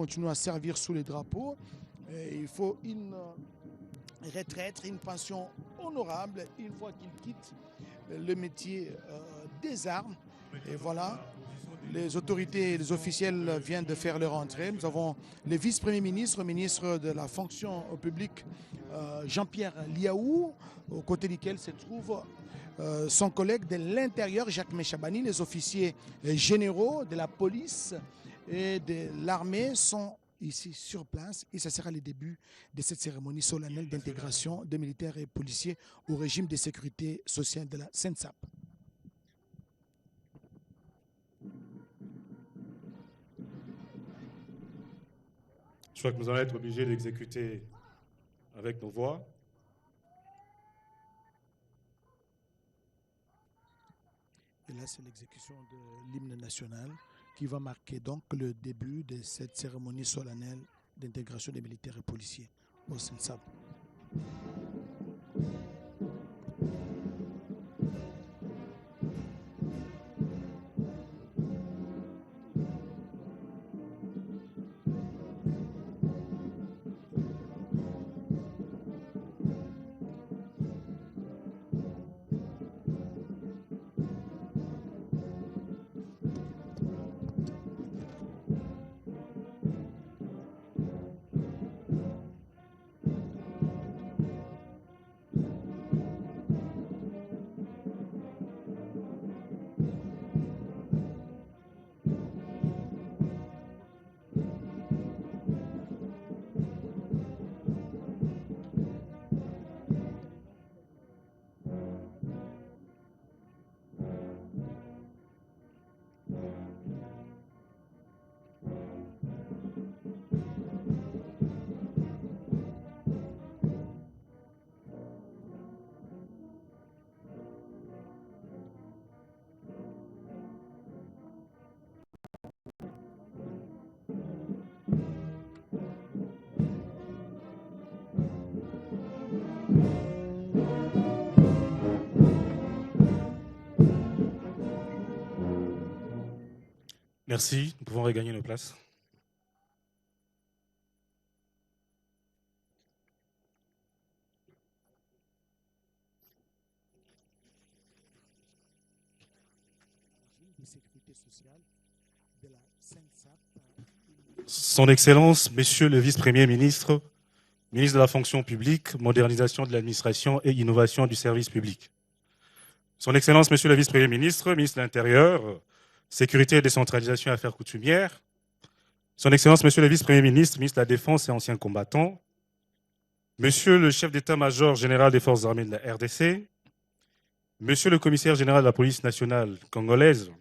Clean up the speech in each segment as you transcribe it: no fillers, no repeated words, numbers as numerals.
continuent à servir sous les drapeaux. Et il faut une retraite, une pension honorable une fois qu'ils quittent le métier des armes. Et voilà, les autorités et les officiels viennent de faire leur entrée. Nous avons le vice-premier ministre, ministre de la fonction publique, Jean-Pierre Liaou, aux côtés duquel se trouve son collègue de l'Intérieur, Jacques Méchabani. Les officiers généraux de la police et de l'armée sont ici sur place et ce sera le début de cette cérémonie solennelle d'intégration des militaires et policiers au régime de sécurité sociale de la SENSAP. Je crois que nous allons être obligés d'exécuter avec nos voix. Et là, c'est l'exécution de l'hymne national qui va marquer donc le début de cette cérémonie solennelle d'intégration des militaires et policiers au SENSAP. Merci, nous pouvons regagner nos places. Son Excellence, Monsieur le Vice-Premier ministre, ministre de la Fonction publique, modernisation de l'administration et innovation du service public. Son Excellence, Monsieur le Vice-Premier ministre, ministre de l'Intérieur, Sécurité et décentralisation et affaires coutumières. Son Excellence, Monsieur le Vice-Premier ministre, ministre de la Défense et anciens combattants. Monsieur le chef d'état-major général des forces armées de la RDC. Monsieur le commissaire général de la police nationale congolaise.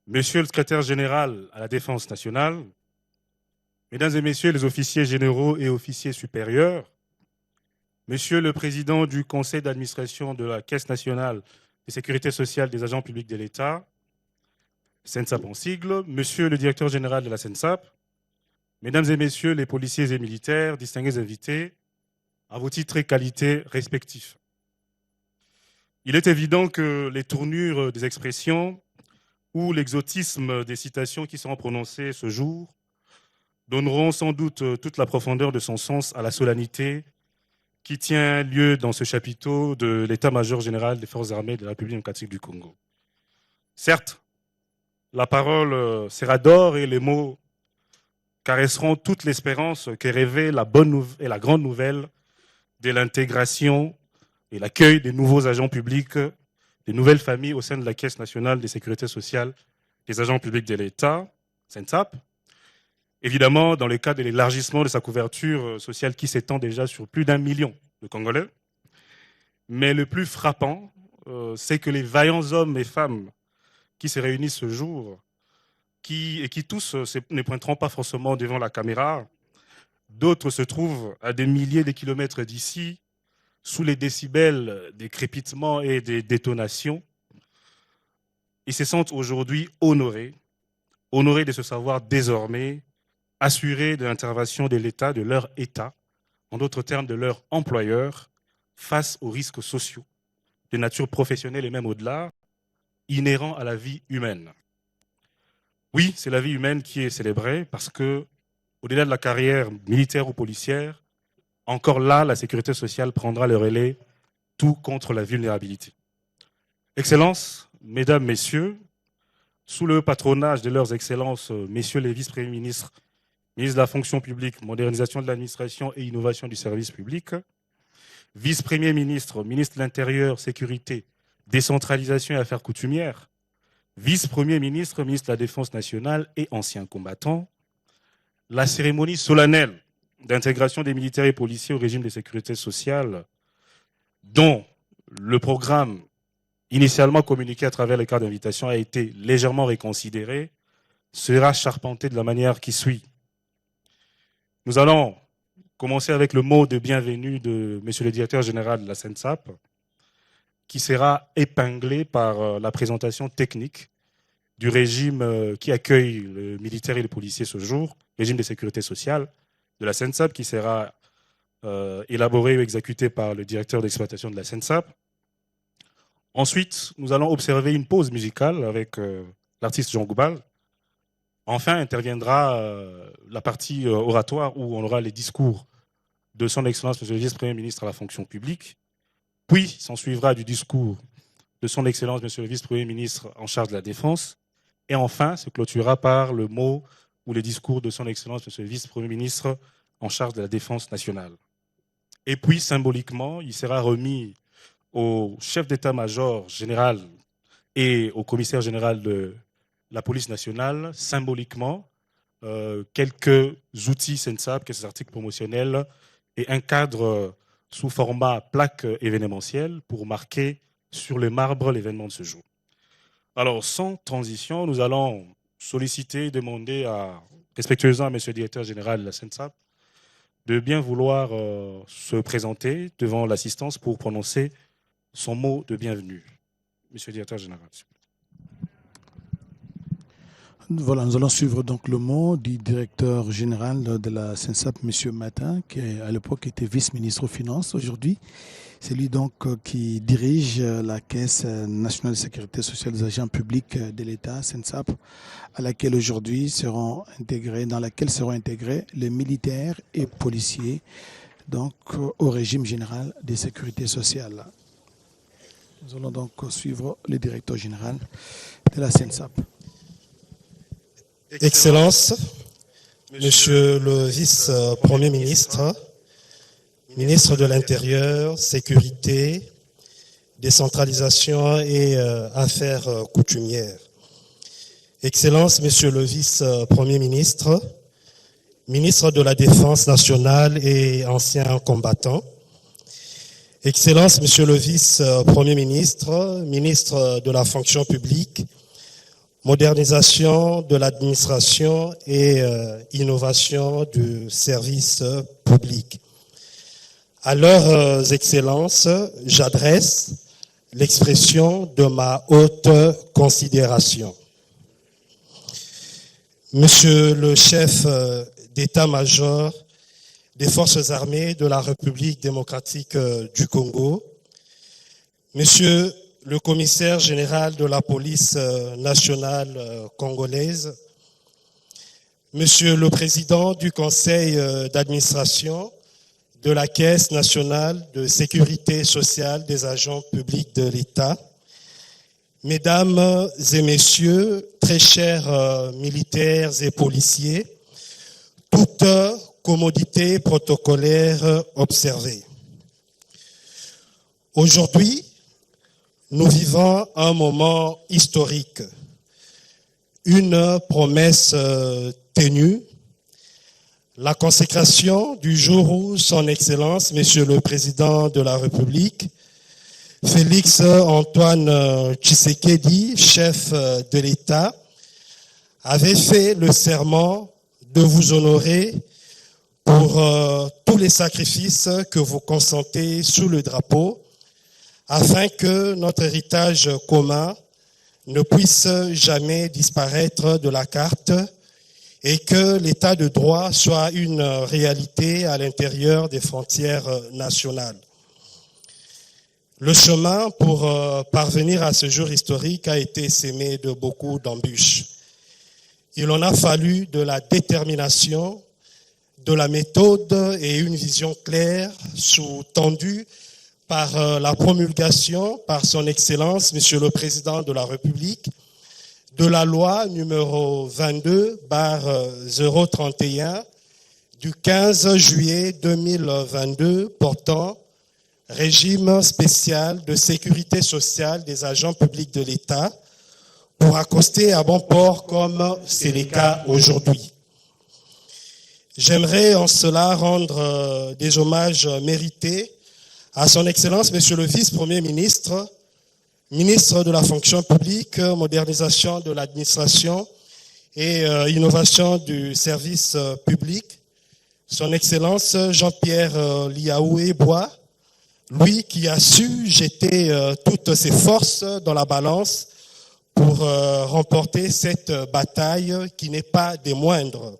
Monsieur le secrétaire général à la Défense nationale. Mesdames et messieurs les officiers généraux et officiers supérieurs. Monsieur le président du conseil d'administration de la Caisse nationale de sécurité sociale des agents publics de l'État, SENSAP en sigle, monsieur le directeur général de la SENSAP, mesdames et messieurs les policiers et militaires, distingués invités, à vos titres et qualités respectifs. Il est évident que les tournures des expressions ou l'exotisme des citations qui seront prononcées ce jour donneront sans doute toute la profondeur de son sens à la solennité qui tient lieu dans ce chapiteau de l'état-major général des forces armées de la République démocratique du Congo. Certes, la parole sera d'or et les mots caresseront toute l'espérance qu'est rêvée la bonne et la grande nouvelle de l'intégration et l'accueil des nouveaux agents publics, des nouvelles familles au sein de la Caisse nationale de sécurité sociale des agents publics de l'État, SENSAP. Évidemment, dans le cadre de l'élargissement de sa couverture sociale qui s'étend déjà sur plus d'1 million de Congolais. Mais le plus frappant, c'est que les vaillants hommes et femmes qui se réunissent ce jour, qui tous ne pointeront pas forcément devant la caméra, d'autres se trouvent à des milliers de kilomètres d'ici, sous les décibels des crépitements et des détonations. Ils se sentent aujourd'hui honorés de se savoir désormais assurés de l'intervention de l'État, de leur État, en d'autres termes de leur employeur, face aux risques sociaux, de nature professionnelle et même au-delà, inhérents à la vie humaine. Oui, c'est la vie humaine qui est célébrée parce que au-delà de la carrière militaire ou policière, encore là, la sécurité sociale prendra le relais, tout contre la vulnérabilité. Excellences, Mesdames, Messieurs, sous le patronage de leurs excellences, Messieurs les vice-premiers ministres, ministre de la fonction publique, modernisation de l'administration et innovation du service public, vice-premier ministre, ministre de l'Intérieur, sécurité, décentralisation et affaires coutumières, vice-premier ministre, ministre de la Défense nationale et ancien combattant, la cérémonie solennelle d'intégration des militaires et policiers au régime de sécurité sociale, dont le programme initialement communiqué à travers les cartes d'invitation a été légèrement reconsidéré, sera charpenté de la manière qui suit. Nous allons commencer avec le mot de bienvenue de M. le directeur général de la SENSAP, qui sera épinglé par la présentation technique du régime qui accueille les militaires et les policiers ce jour, régime de sécurité sociale de la SENSAP, qui sera élaboré ou exécuté par le directeur d'exploitation de la SENSAP. Ensuite, nous allons observer une pause musicale avec l'artiste Jean Goubal. Enfin, interviendra la partie oratoire où on aura les discours de son Excellence, M. le vice-premier ministre à la fonction publique. Puis, s'en suivra du discours de son Excellence, M. le vice-premier ministre en charge de la Défense. Et enfin, se clôturera par le mot ou les discours de son Excellence, M. le vice-premier ministre en charge de la Défense nationale. Et puis, symboliquement, il sera remis au chef d'état-major général et au commissaire général de la police nationale, symboliquement, quelques outils SENSAP, quelques articles promotionnels et un cadre sous format plaque événementielle pour marquer sur le marbre l'événement de ce jour. Alors, sans transition, nous allons solliciter, demander respectueusement à M. le directeur général de la SENSAP de bien vouloir se présenter devant l'assistance pour prononcer son mot de bienvenue. Monsieur le directeur général. Voilà, nous allons suivre donc le mot du directeur général de la SENSAP, M. Matin, qui à l'époque était vice-ministre aux Finances. Aujourd'hui, c'est lui donc qui dirige la Caisse nationale de sécurité sociale des agents publics de l'État, SENSAP, à laquelle aujourd'hui dans laquelle seront intégrés les militaires et policiers, donc au régime général de sécurité sociale. Nous allons donc suivre le directeur général de la SENSAP. Excellences, Monsieur le vice-premier ministre, ministre de l'Intérieur, Sécurité, Décentralisation et Affaires coutumières. Excellences, Monsieur le vice-premier ministre, ministre de la Défense nationale et ancien combattant. Excellences, Monsieur le vice-premier ministre, ministre de la fonction publique, modernisation de l'administration et innovation du service public. À leurs excellences, j'adresse l'expression de ma haute considération. Monsieur le chef d'état-major des forces armées de la République démocratique du Congo, Monsieur le commissaire général de la police nationale congolaise, Monsieur le président du conseil d'administration de la Caisse nationale de sécurité sociale des agents publics de l'État, Mesdames et Messieurs, très chers militaires et policiers, toutes commodités protocolaires observées. Aujourd'hui, nous vivons un moment historique, une promesse tenue, la consécration du jour où son Excellence, Monsieur le Président de la République, Félix Antoine Tshisekedi, chef de l'État, avait fait le serment de vous honorer pour tous les sacrifices que vous consentez sous le drapeau, afin que notre héritage commun ne puisse jamais disparaître de la carte et que l'état de droit soit une réalité à l'intérieur des frontières nationales. Le chemin pour parvenir à ce jour historique a été semé de beaucoup d'embûches. Il en a fallu de la détermination, de la méthode et une vision claire, sous-tendue par la promulgation par son Excellence, Monsieur le Président de la République, de la loi numéro 22/031 du 15 juillet 2022 portant régime spécial de sécurité sociale des agents publics de l'État pour accoster à bon port comme c'est le cas aujourd'hui. J'aimerais en cela rendre des hommages mérités à son Excellence, Monsieur le Vice-Premier ministre, ministre de la fonction publique, modernisation de l'administration et innovation du service public, son Excellence Jean-Pierre Liaoué-Bois, lui qui a su jeter toutes ses forces dans la balance pour remporter cette bataille qui n'est pas des moindres.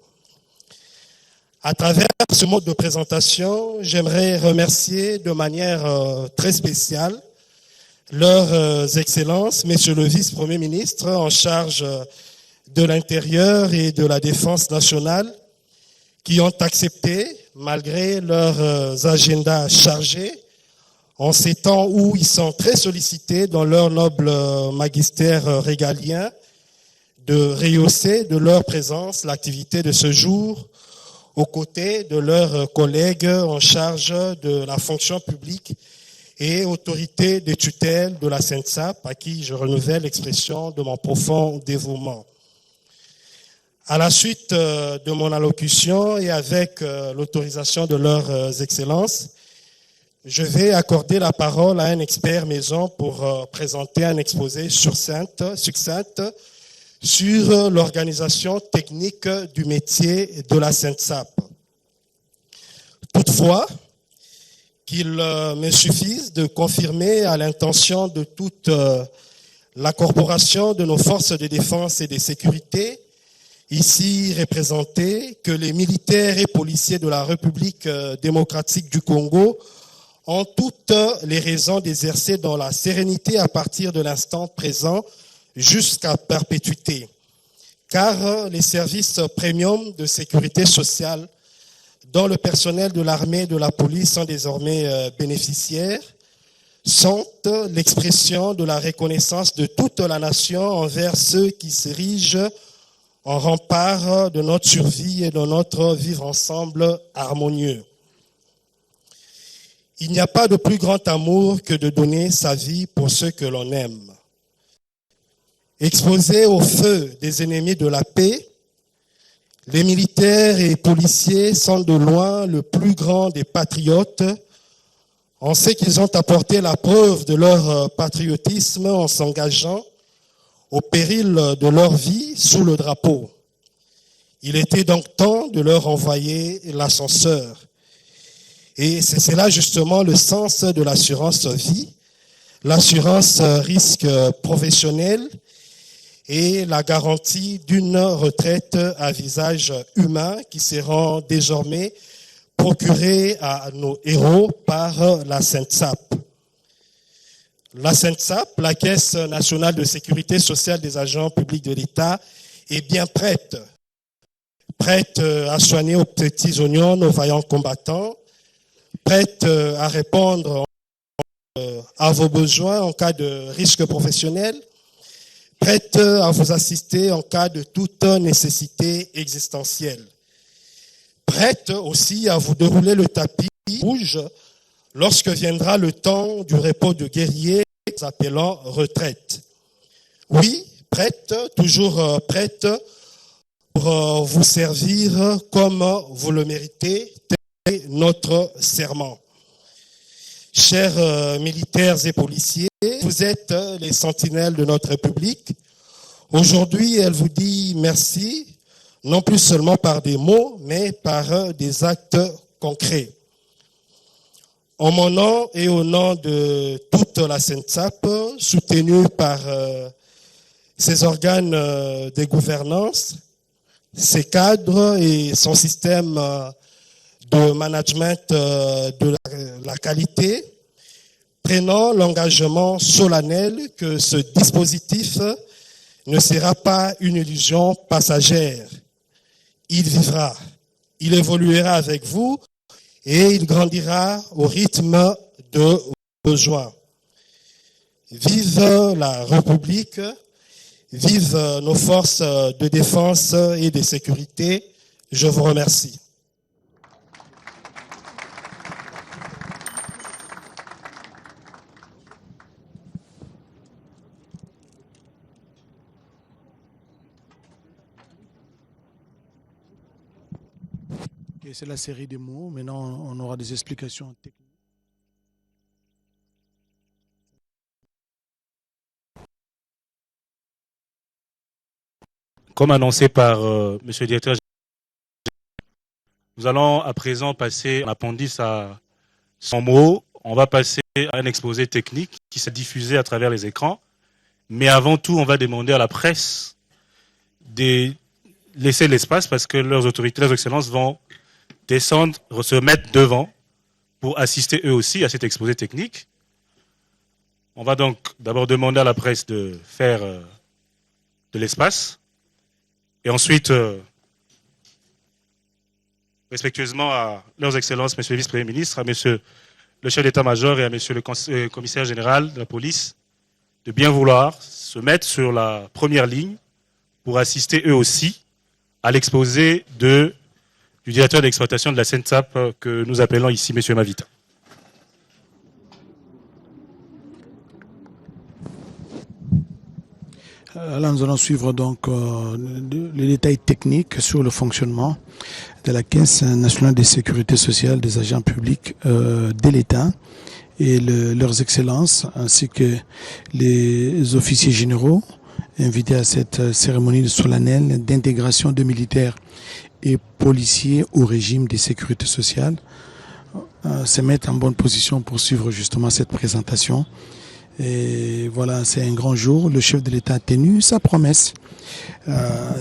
À travers ce mode de présentation, j'aimerais remercier de manière très spéciale leurs excellences, messieurs le vice-premier ministre en charge de l'Intérieur et de la Défense nationale, qui ont accepté, malgré leurs agendas chargés, en ces temps où ils sont très sollicités dans leur noble magistère régalien, de rehausser de leur présence l'activité de ce jour, aux côtés de leurs collègues en charge de la fonction publique et autorité de tutelle de la SENSAP, à qui je renouvelle l'expression de mon profond dévouement. À la suite de mon allocution et avec l'autorisation de leurs excellences, je vais accorder la parole à un expert maison pour présenter un exposé succinct sur l'organisation technique du métier de la SENSAP. Toutefois, qu'il me suffise de confirmer à l'intention de toute la corporation de nos forces de défense et de sécurité, ici représentées, que les militaires et policiers de la République démocratique du Congo ont toutes les raisons d'exercer dans la sérénité à partir de l'instant présent jusqu'à perpétuité, car les services premium de sécurité sociale dont le personnel de l'armée et de la police sont désormais bénéficiaires sont l'expression de la reconnaissance de toute la nation envers ceux qui s'érigent en rempart de notre survie et de notre vivre ensemble harmonieux. Il n'y a pas de plus grand amour que de donner sa vie pour ceux que l'on aime. Exposés au feu des ennemis de la paix, les militaires et policiers sont de loin le plus grand des patriotes. On sait qu'ils ont apporté la preuve de leur patriotisme en s'engageant au péril de leur vie sous le drapeau. Il était donc temps de leur envoyer l'ascenseur. Et c'est là justement le sens de l'assurance vie, l'assurance risque professionnel et la garantie d'une retraite à visage humain qui seront désormais procurées à nos héros par la SENSAP. La SENSAP, la Caisse nationale de sécurité sociale des agents publics de l'État, est bien prête à soigner aux petits oignons nos vaillants combattants, prête à répondre à vos besoins en cas de risque professionnel, prête à vous assister en cas de toute nécessité existentielle, prête aussi à vous dérouler le tapis rouge lorsque viendra le temps du repos de guerrier appelant retraite. Oui, prête, toujours prête pour vous servir comme vous le méritez, tel est notre serment. Chers militaires et policiers, vous êtes les sentinelles de notre République. Aujourd'hui, elle vous dit merci, non plus seulement par des mots, mais par des actes concrets. En mon nom et au nom de toute la SENSAP, soutenue par ses organes de gouvernance, ses cadres et son système de management de la qualité, prenant l'engagement solennel que ce dispositif ne sera pas une illusion passagère. Il vivra. il évoluera avec vous et il grandira au rythme de vos besoins. Vive la République, vive nos forces de défense et de sécurité. Je vous remercie. Okay, c'est la série des mots. Maintenant, on aura des explications techniques. Comme annoncé par Monsieur le directeur, nous allons à présent passer en appendice à 100 mots. On va passer à un exposé technique qui s'est diffusé à travers les écrans. Mais avant tout, on va demander à la presse de laisser l'espace parce que leurs autorités, leurs excellences vont descendre, se mettre devant pour assister eux aussi à cet exposé technique. On va donc d'abord demander à la presse de faire de l'espace et ensuite, respectueusement à leurs excellences, monsieur le vice-premier ministre, à monsieur le chef d'état-major et à monsieur le commissaire général de la police, de bien vouloir se mettre sur la première ligne pour assister eux aussi à l'exposé du directeur d'exploitation de la CENTAP que nous appelons ici monsieur Mavita. Là, nous allons suivre donc les détails techniques sur le fonctionnement de la Caisse nationale de sécurité sociale des agents publics de l'État et leurs excellences, ainsi que les officiers généraux invités à cette cérémonie solennelle d'intégration de militaires et policiers au régime de sécurité sociale, se mettent en bonne position pour suivre justement cette présentation. Et voilà, c'est un grand jour. Le chef de l'État a tenu sa promesse,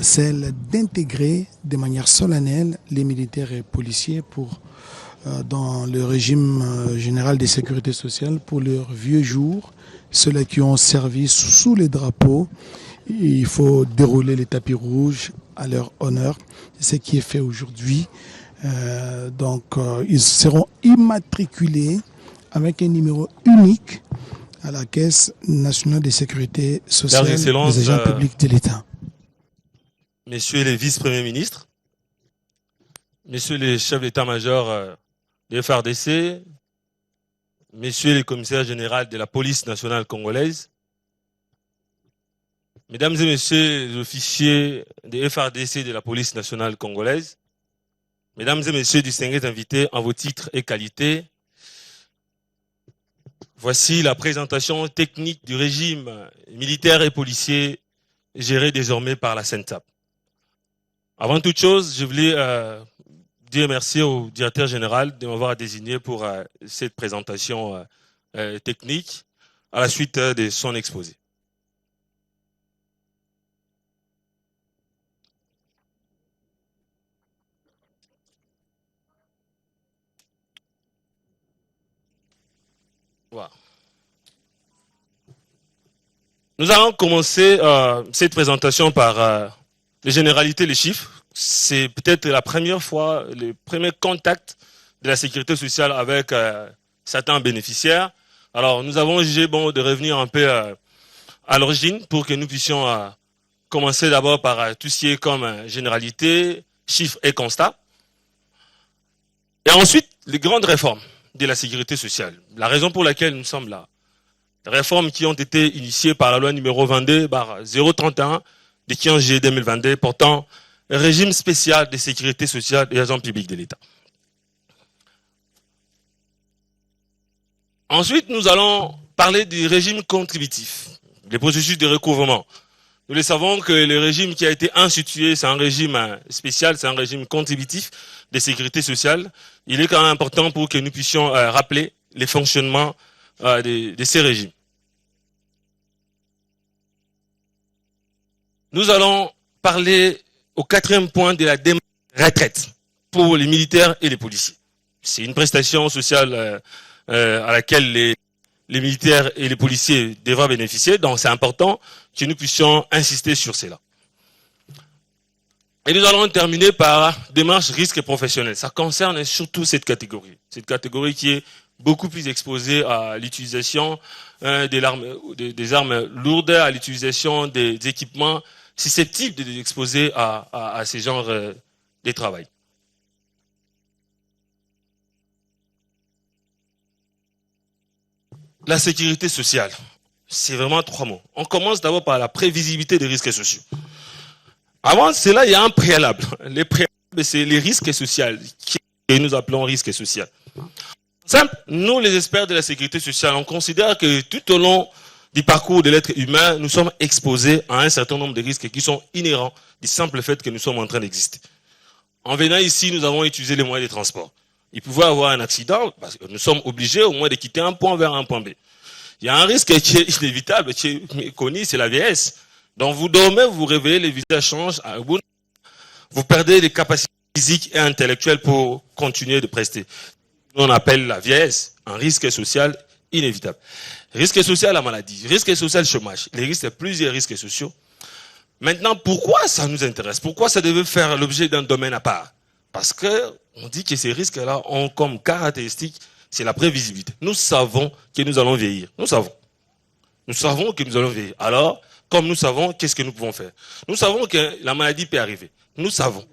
celle d'intégrer de manière solennelle les militaires et policiers dans le régime général de sécurité sociale pour leurs vieux jours, ceux-là qui ont servi sous les drapeaux. Il faut dérouler les tapis rouges à leur honneur. C'est ce qui est fait aujourd'hui. Ils seront immatriculés avec un numéro unique à la Caisse nationale de sécurité sociale des agents publics de l'État. Messieurs les vice-premiers ministres, messieurs les chefs d'état-major des FARDC, messieurs les commissaires généraux de la police nationale congolaise, mesdames et messieurs les officiers des FARDC de la police nationale congolaise, mesdames et messieurs distingués invités en vos titres et qualités, voici la présentation technique du régime militaire et policier géré désormais par la CENTAP. Avant toute chose, je voulais dire merci au directeur général de m'avoir désigné pour cette présentation technique à la suite de son exposé. Voilà. Nous allons commencer cette présentation par les généralités, les chiffres. C'est peut-être la première fois, le premier contact de la sécurité sociale avec certains bénéficiaires. Alors, nous avons jugé bon de revenir un peu à l'origine pour que nous puissions commencer d'abord par tout ce qui est comme généralité, chiffres et constats. Et ensuite, les grandes réformes de la sécurité sociale. La raison pour laquelle nous sommes là. Les réformes qui ont été initiées par la loi numéro 22/031 du 15 juillet 2022 portant régime spécial de sécurité sociale des agents publics de l'État. Ensuite, nous allons parler du régime contributif, des processus de recouvrement. Nous le savons que le régime qui a été institué, c'est un régime spécial, c'est un régime contributif de sécurité sociale. Il est quand même important pour que nous puissions rappeler les fonctionnements de ces régimes. Nous allons parler au quatrième point de la démarche retraite pour les militaires et les policiers. C'est une prestation sociale à laquelle les militaires et les policiers devraient bénéficier, donc c'est important que nous puissions insister sur cela. Et nous allons terminer par démarche risque professionnel. Ça concerne surtout cette catégorie qui est beaucoup plus exposée à l'utilisation des armes lourdes, à l'utilisation des équipements susceptibles d'exposer à ces genres de travail. La sécurité sociale, c'est vraiment 3 mots. On commence d'abord par la prévisibilité des risques sociaux. Avant cela, il y a un préalable. Les préalables, c'est les risques sociaux, que nous appelons risques sociaux. Simple, nous les experts de la sécurité sociale, on considère que tout au long du parcours de l'être humain, nous sommes exposés à un certain nombre de risques qui sont inhérents du simple fait que nous sommes en train d'exister. En venant ici, nous avons utilisé les moyens de transport. Il pouvait y avoir un accident, parce que nous sommes obligés au moins de quitter un point vers un point B. Il y a un risque qui est inévitable, qui est connu, c'est la vieillesse. Donc vous dormez, vous vous réveillez, les visages changent, vous perdez les capacités physiques et intellectuelles pour continuer de prester. On appelle la vieillesse un risque social inévitable. Risque social, la maladie, risque social, le chômage, les risques, plusieurs risques sociaux. Maintenant, pourquoi ça nous intéresse? Pourquoi ça devait faire l'objet d'un domaine à part? Parce que on dit que ces risques-là ont comme caractéristique, c'est la prévisibilité. Nous savons que nous allons vieillir. Nous savons. Nous savons que nous allons vieillir. Alors, comme nous savons, qu'est-ce que nous pouvons faire? Nous savons que la maladie peut arriver. Nous savons.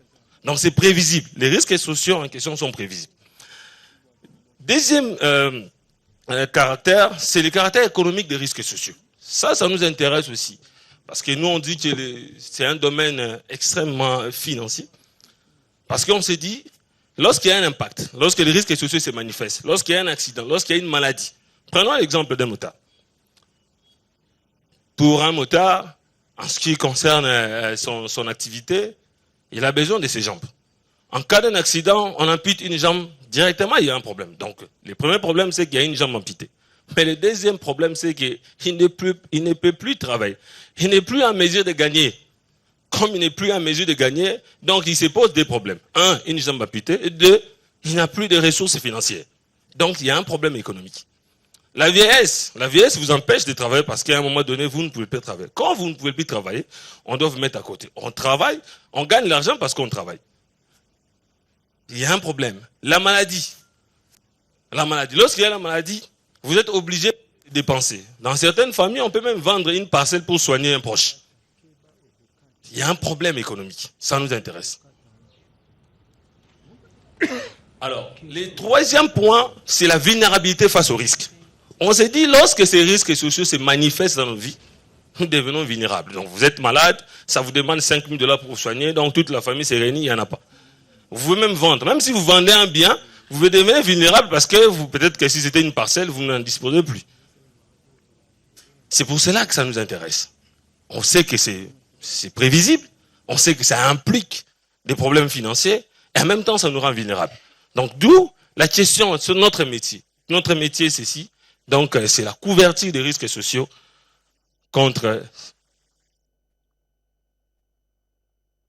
Donc c'est prévisible. Les risques sociaux en question sont prévisibles. Deuxième caractère, c'est le caractère économique des risques sociaux. Ça nous intéresse aussi. Parce que nous, on dit que c'est un domaine extrêmement financier. Parce qu'on s'est dit, lorsqu'il y a un impact, lorsque les risques sociaux se manifestent, lorsqu'il y a un accident, lorsqu'il y a une maladie, prenons l'exemple d'un motard. Pour un motard, en ce qui concerne son activité, il a besoin de ses jambes. En cas d'un accident, on ampute une jambe, directement il y a un problème. Donc, le premier problème, c'est qu'il y a une jambe amputée. Mais le deuxième problème, c'est qu'il ne peut plus travailler. Il n'est plus en mesure de gagner. Comme il n'est plus en mesure de gagner, donc il se pose des problèmes. 1, une jambe amputée. Et 2, il n'a plus de ressources financières. Donc il y a un problème économique. La vieillesse vous empêche de travailler parce qu'à un moment donné, vous ne pouvez plus travailler. Quand vous ne pouvez plus travailler, on doit vous mettre à côté. On travaille, on gagne l'argent parce qu'on travaille. Il y a un problème. La maladie. Lorsqu'il y a la maladie, vous êtes obligé de dépenser. Dans certaines familles, on peut même vendre une parcelle pour soigner un proche. Il y a un problème économique. Ça nous intéresse. Alors, le troisième point, c'est la vulnérabilité face aux risques. On s'est dit, lorsque ces risques sociaux se manifestent dans nos vies, nous devenons vulnérables. Donc, vous êtes malade, ça vous demande 5 000 $ pour vous soigner, donc toute la famille s'est réunie, il n'y en a pas. Vous pouvez même vendre. Même si vous vendez un bien, vous devenez vulnérable parce que peut-être que si c'était une parcelle, vous n'en disposez plus. C'est pour cela que ça nous intéresse. On sait que c'est prévisible, on sait que ça implique des problèmes financiers, et en même temps, ça nous rend vulnérables. Donc, d'où la question sur notre métier. Notre métier, c'est ici. Donc, c'est la couverture des risques sociaux contre...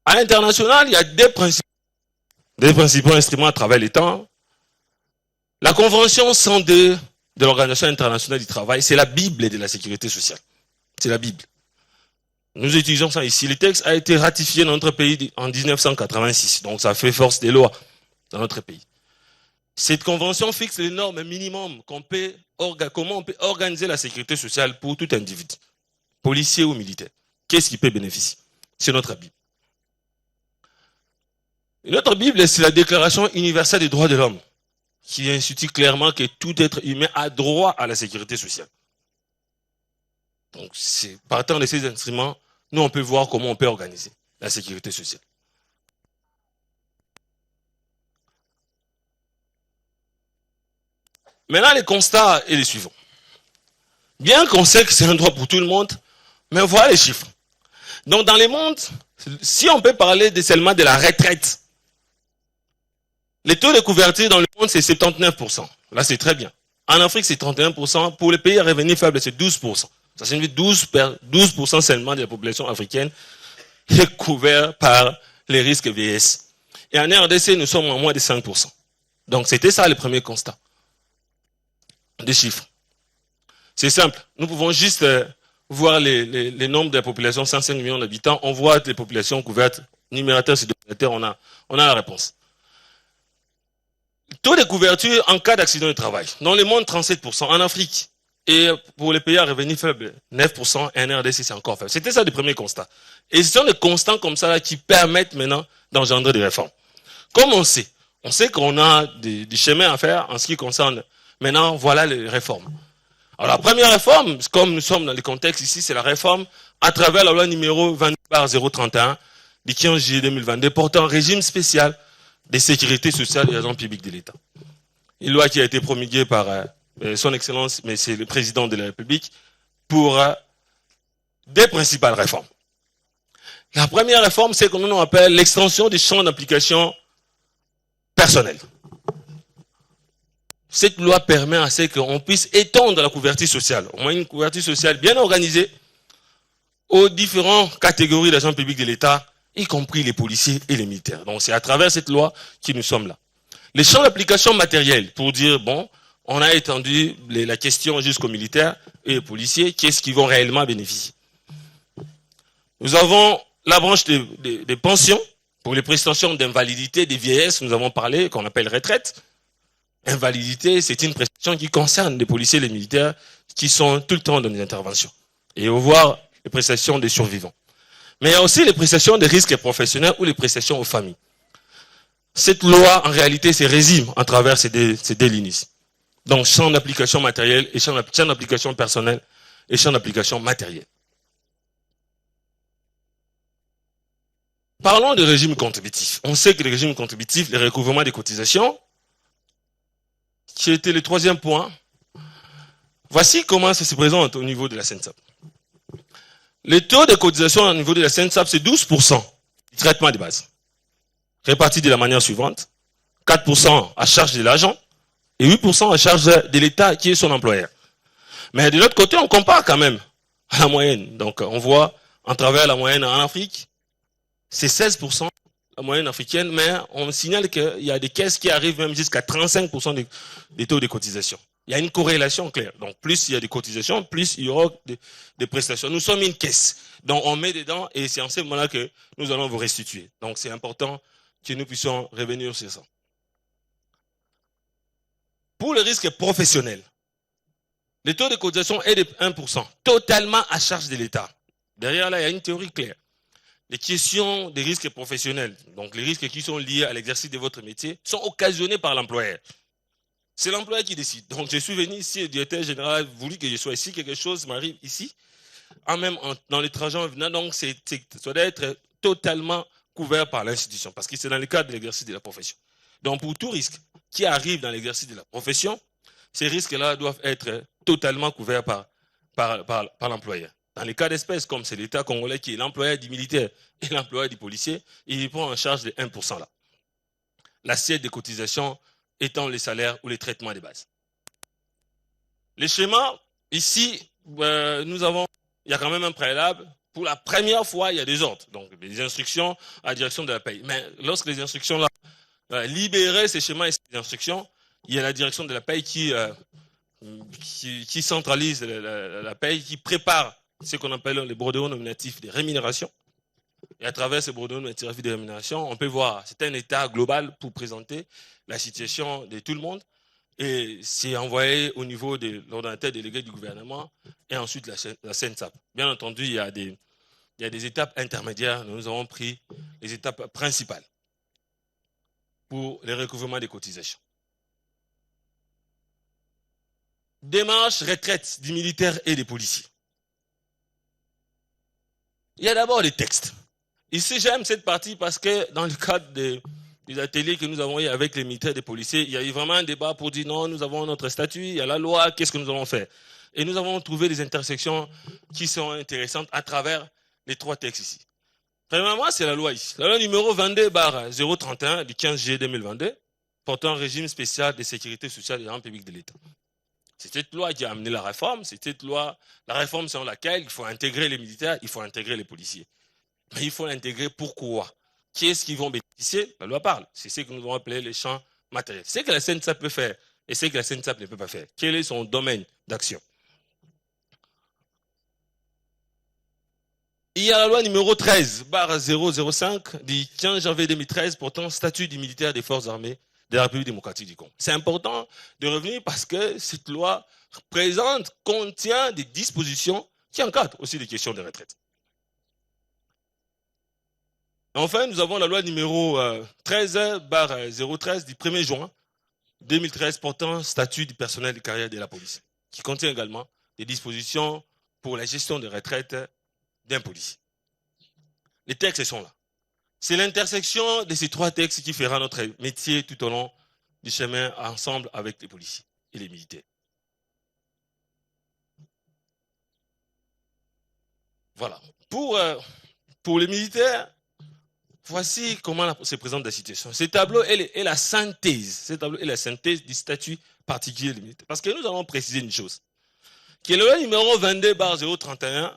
À l'international, il y a des principaux instruments à travers les temps. La Convention 102 de l'Organisation internationale du travail, c'est la Bible de la sécurité sociale. C'est la Bible. Nous utilisons ça ici. Le texte a été ratifié dans notre pays en 1986. Donc ça fait force des lois dans notre pays. Cette convention fixe les normes minimum comment on peut organiser la sécurité sociale pour tout individu, policier ou militaire. Qu'est-ce qui peut bénéficier? C'est notre Bible. Et notre Bible, c'est la Déclaration universelle des droits de l'homme, qui institue clairement que tout être humain a droit à la sécurité sociale. Donc, partant de ces instruments, nous, on peut voir comment on peut organiser la sécurité sociale. Maintenant, le constat est le suivant. Bien qu'on sait que c'est un droit pour tout le monde, mais voilà les chiffres. Donc, dans le monde, si on peut parler seulement de la retraite, les taux de couverture dans le monde, c'est 79%. Là, c'est très bien. En Afrique, c'est 31%. Pour les pays à revenus faibles, c'est 12%. Ça signifie 12% seulement de la population africaine est couverte par les risques vieillesse. Et en RDC, nous sommes à moins de 5%. Donc, c'était ça le premier constat. Des chiffres. C'est simple. Nous pouvons juste voir les nombres de la population, 105 millions d'habitants. On voit les populations couvertes. Numérateur, c'est on a la réponse. Taux de couverture en cas d'accident de travail. Dans le monde, 37%. En Afrique, et pour les pays à revenus faibles, 9%. Et en RDC, c'est encore faible. C'était ça le premier constat. Et ce sont des constants comme ça là, qui permettent maintenant d'engendrer des réformes. Comme on sait qu'on a des chemins à faire en ce qui concerne maintenant, voilà les réformes. Alors la première réforme, comme nous sommes dans le contexte ici, c'est la réforme à travers la loi numéro 22/031 du 15 juillet 2022 portant un régime spécial de sécurité sociale et agents publics de l'État. Une loi qui a été promulguée par son Excellence, mais c'est le président de la République, pour des principales réformes. La première réforme, c'est ce que nous appelle l'extension du champ d'application personnel. Cette loi permet à ce qu'on puisse étendre la couverture sociale, au moins une couverture sociale bien organisée, aux différentes catégories d'agents publics de l'État, y compris les policiers et les militaires. Donc c'est à travers cette loi que nous sommes là. Les champs d'application matériels, pour dire, bon, on a étendu la question jusqu'aux militaires et aux policiers, qu'est-ce qu'ils vont réellement bénéficier. Nous avons la branche des pensions, pour les prestations d'invalidité, des vieillesses, nous avons parlé, qu'on appelle retraite. Invalidité, c'est une prestation qui concerne les policiers et les militaires qui sont tout le temps dans des interventions. Et on voit les prestations des survivants. Mais il y a aussi les prestations des risques professionnels ou les prestations aux familles. Cette loi, en réalité, se résume à travers ces deux lignes. Donc, champ d'application matériel et champ d'application personnel et champ d'application matériel. Parlons de régime contributif. On sait que le régime contributif, le recouvrement des cotisations, qui était le troisième point, voici comment ça se présente au niveau de la SENSAP. Le taux de cotisation au niveau de la SENSAP, c'est 12% du traitement de base, réparti de la manière suivante. 4% à charge de l'agent et 8% à charge de l'État qui est son employeur. Mais de l'autre côté, on compare quand même à la moyenne. Donc on voit en travers la moyenne en Afrique, c'est 16% la moyenne africaine, mais on signale qu'il y a des caisses qui arrivent même jusqu'à 35% des taux de cotisation. Il y a une corrélation claire. Donc plus il y a des cotisations, plus il y aura des prestations. Nous sommes une caisse. Donc on met dedans et c'est en ce moment-là que nous allons vous restituer. Donc c'est important que nous puissions revenir sur ça. Pour le risque professionnel, le taux de cotisation est de 1%, totalement à charge de l'État. Derrière là, il y a une théorie claire. Les questions des risques professionnels, donc les risques qui sont liés à l'exercice de votre métier, sont occasionnés par l'employeur. C'est l'employeur qui décide. Donc je suis venu ici, le directeur général a voulu que je sois ici, quelque chose m'arrive ici, dans les trajets en venant, donc ça doit être totalement couvert par l'institution, parce que c'est dans le cadre de l'exercice de la profession. Donc pour tout risque qui arrive dans l'exercice de la profession, ces risques-là doivent être totalement couverts par l'employeur. Dans les cas d'espèce, comme c'est l'État congolais qui est l'employeur du militaire et l'employeur du policier, il prend en charge les 1% là. L'assiette des cotisations étant les salaires ou les traitements de base. Les schémas, ici, il y a quand même un préalable. Pour la première fois, il y a des ordres, donc des instructions à la direction de la paie. Mais lorsque les instructions là, libérer ces schémas et ces instructions, il y a la direction de la paie qui centralise la paie, qui prépare ce qu'on appelle les bordereaux nominatifs des rémunérations. Et à travers ces bordereaux nominatifs des rémunérations, on peut voir, c'est un état global pour présenter la situation de tout le monde. Et c'est envoyé au niveau de l'ordonnateur délégué du gouvernement et ensuite la SENSAP. Bien entendu, il y a des étapes intermédiaires. Nous avons pris les étapes principales pour le recouvrement des cotisations. Démarche retraite des militaires et des policiers. Il y a d'abord les textes. Ici, j'aime cette partie parce que dans le cadre des ateliers que nous avons eu avec les militaires et les policiers, il y a eu vraiment un débat pour dire non, nous avons notre statut, il y a la loi, qu'est-ce que nous allons faire? Et nous avons trouvé des intersections qui sont intéressantes à travers les trois textes ici. Premièrement, c'est la loi ici. La loi numéro 22/031 du 15 juillet 2022 portant un régime spécial de sécurité sociale et de public de l'État. C'est cette loi qui a amené la réforme. C'est cette loi, la réforme selon laquelle il faut intégrer les militaires, il faut intégrer les policiers. Mais il faut l'intégrer pourquoi? Qui est-ce qui vont bénéficier? La loi parle. C'est ce que nous avons appelé les champs matériels. C'est ce que la SENSAP peut faire et c'est ce que la SENSAP ne peut pas faire. Quel est son domaine d'action? Il y a la loi numéro 13/005 du 15 janvier 2013 portant statut du militaire des forces armées de la République démocratique du Congo. C'est important de revenir parce que cette loi contient des dispositions qui encadrent aussi les questions de retraite. Enfin, nous avons la loi numéro 13/013 du 1er juin 2013 portant statut du personnel de carrière de la police, qui contient également des dispositions pour la gestion des retraites d'un policier. Les textes sont là. C'est l'intersection de ces trois textes qui fera notre métier tout au long du chemin ensemble avec les policiers et les militaires. Voilà. Pour les militaires, voici comment se présente la situation. Ce tableau est la synthèse. Ce tableau est la synthèse du statut particulier des militaires. Parce que nous allons préciser une chose. Que le loi numéro 22/031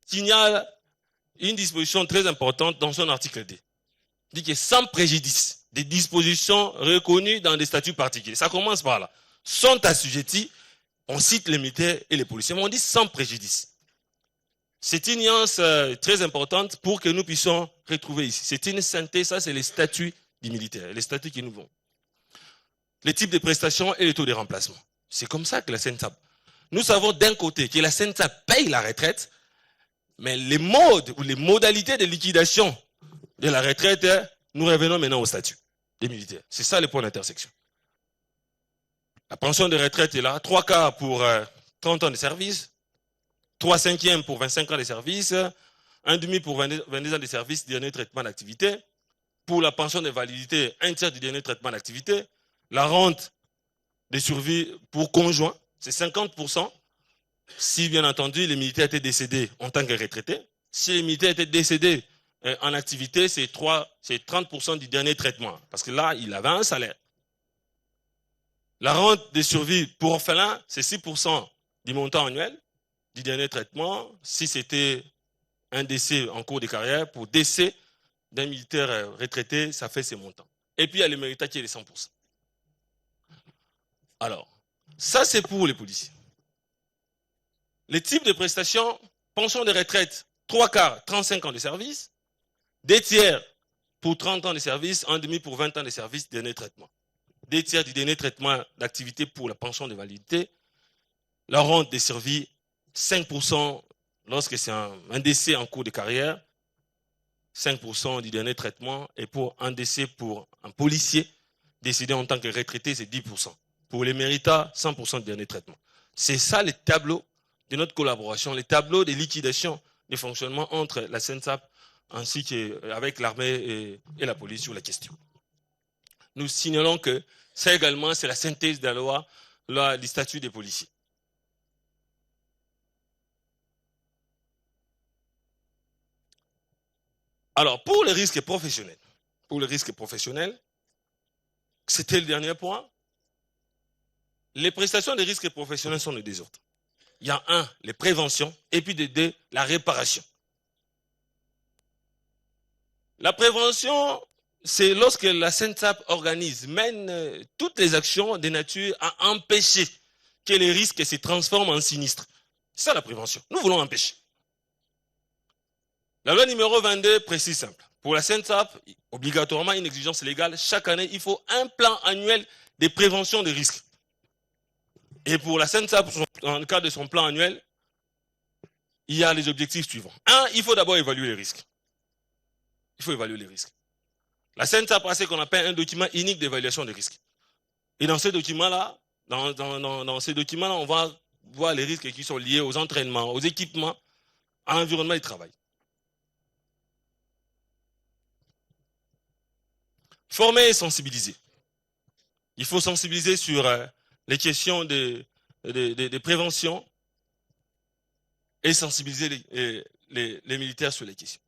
signale une disposition très importante dans son article D. Il dit que sans préjudice des dispositions reconnues dans des statuts particuliers. Ça commence par là. Sont assujettis, on cite les militaires et les policiers, mais on dit sans préjudice. C'est une nuance très importante pour que nous puissions retrouver ici. C'est une synthèse, ça c'est les statuts du militaire, les statuts qui nous vont. Les types de prestations et les taux de remplacement. C'est comme ça que la CNSAP. Nous savons d'un côté que la CNSAP paye la retraite, mais les modes ou les modalités de liquidation de la retraite, nous revenons maintenant au statut des militaires. C'est ça le point d'intersection. La pension de retraite est là, 3/4 pour 30 ans de service, 3/5 pour 25 ans de service, 1,5 pour 22 ans de service, dernier traitement d'activité. Pour la pension de validité, 1/3 du dernier traitement d'activité. La rente de survie pour conjoint, c'est 50%. Si, bien entendu, les militaires étaient décédés en tant que retraités. Si les militaires étaient décédés en activité, c'est 30% du dernier traitement. Parce que là, il avait un salaire. La rente de survie pour orphelins, c'est 6% du montant annuel du dernier traitement. Si c'était un décès en cours de carrière, pour décès d'un militaire retraité, ça fait ces montants. Et puis, il y a le méritat qui est de 100%. Alors, ça, c'est pour les policiers. Les types de prestations, pension de retraite, 3/4, 35 ans de service, 2/3 pour 30 ans de service, 1,5 pour 20 ans de service, dernier traitement. 2/3 du dernier traitement d'activité pour la pension de validité, la rente des survies, 5% lorsque c'est un décès en cours de carrière, 5% du dernier traitement, et pour un décès pour un policier décédé en tant que retraité, c'est 10%. Pour les méritats, 100% du dernier traitement. C'est ça les tableaux de notre collaboration, les tableaux de liquidation de fonctionnement entre la CNSAP ainsi qu'avec l'armée et la police sur la question. Nous signalons que ça également, c'est la synthèse de la loi du statut des policiers. Alors, pour les risques professionnels, c'était le dernier point. Les prestations de risques professionnels sont de deux ordres. Il y a un, les préventions, et puis de deux, la réparation. La prévention, c'est lorsque la CNSAP mène toutes les actions de nature à empêcher que les risques se transforment en sinistres. C'est ça la prévention. Nous voulons empêcher. La loi numéro 22 précise simple. Pour la CNSAP, obligatoirement une exigence légale, chaque année, il faut un plan annuel de prévention des risques. Et pour la CNSAP, dans le cadre de son plan annuel, il y a les objectifs suivants. Un, il faut d'abord évaluer les risques. Il faut évaluer les risques. La CNSAP a ce qu'on appelle un document unique d'évaluation des risques. Et dans ce document-là, on va voir les risques qui sont liés aux entraînements, aux équipements, à l'environnement du travail. Former et sensibiliser. Il faut sensibiliser sur les questions de prévention et sensibiliser les militaires sur les questions.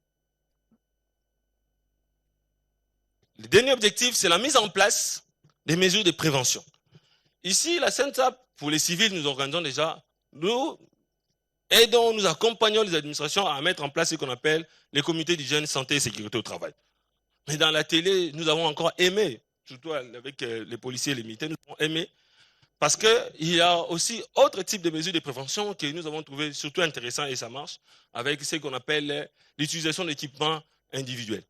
Le dernier objectif, c'est la mise en place des mesures de prévention. Ici, la CNSAP, pour les civils, nous organisons déjà, nous aidons, nous accompagnons les administrations à mettre en place ce qu'on appelle les comités d'hygiène, santé et sécurité au travail. Mais dans la télé, nous avons encore aimé, surtout avec les policiers et les militaires, nous avons aimé Parce qu'il y a aussi autre type de mesures de prévention que nous avons trouvé surtout intéressant et ça marche avec ce qu'on appelle l'utilisation d'équipements individuels.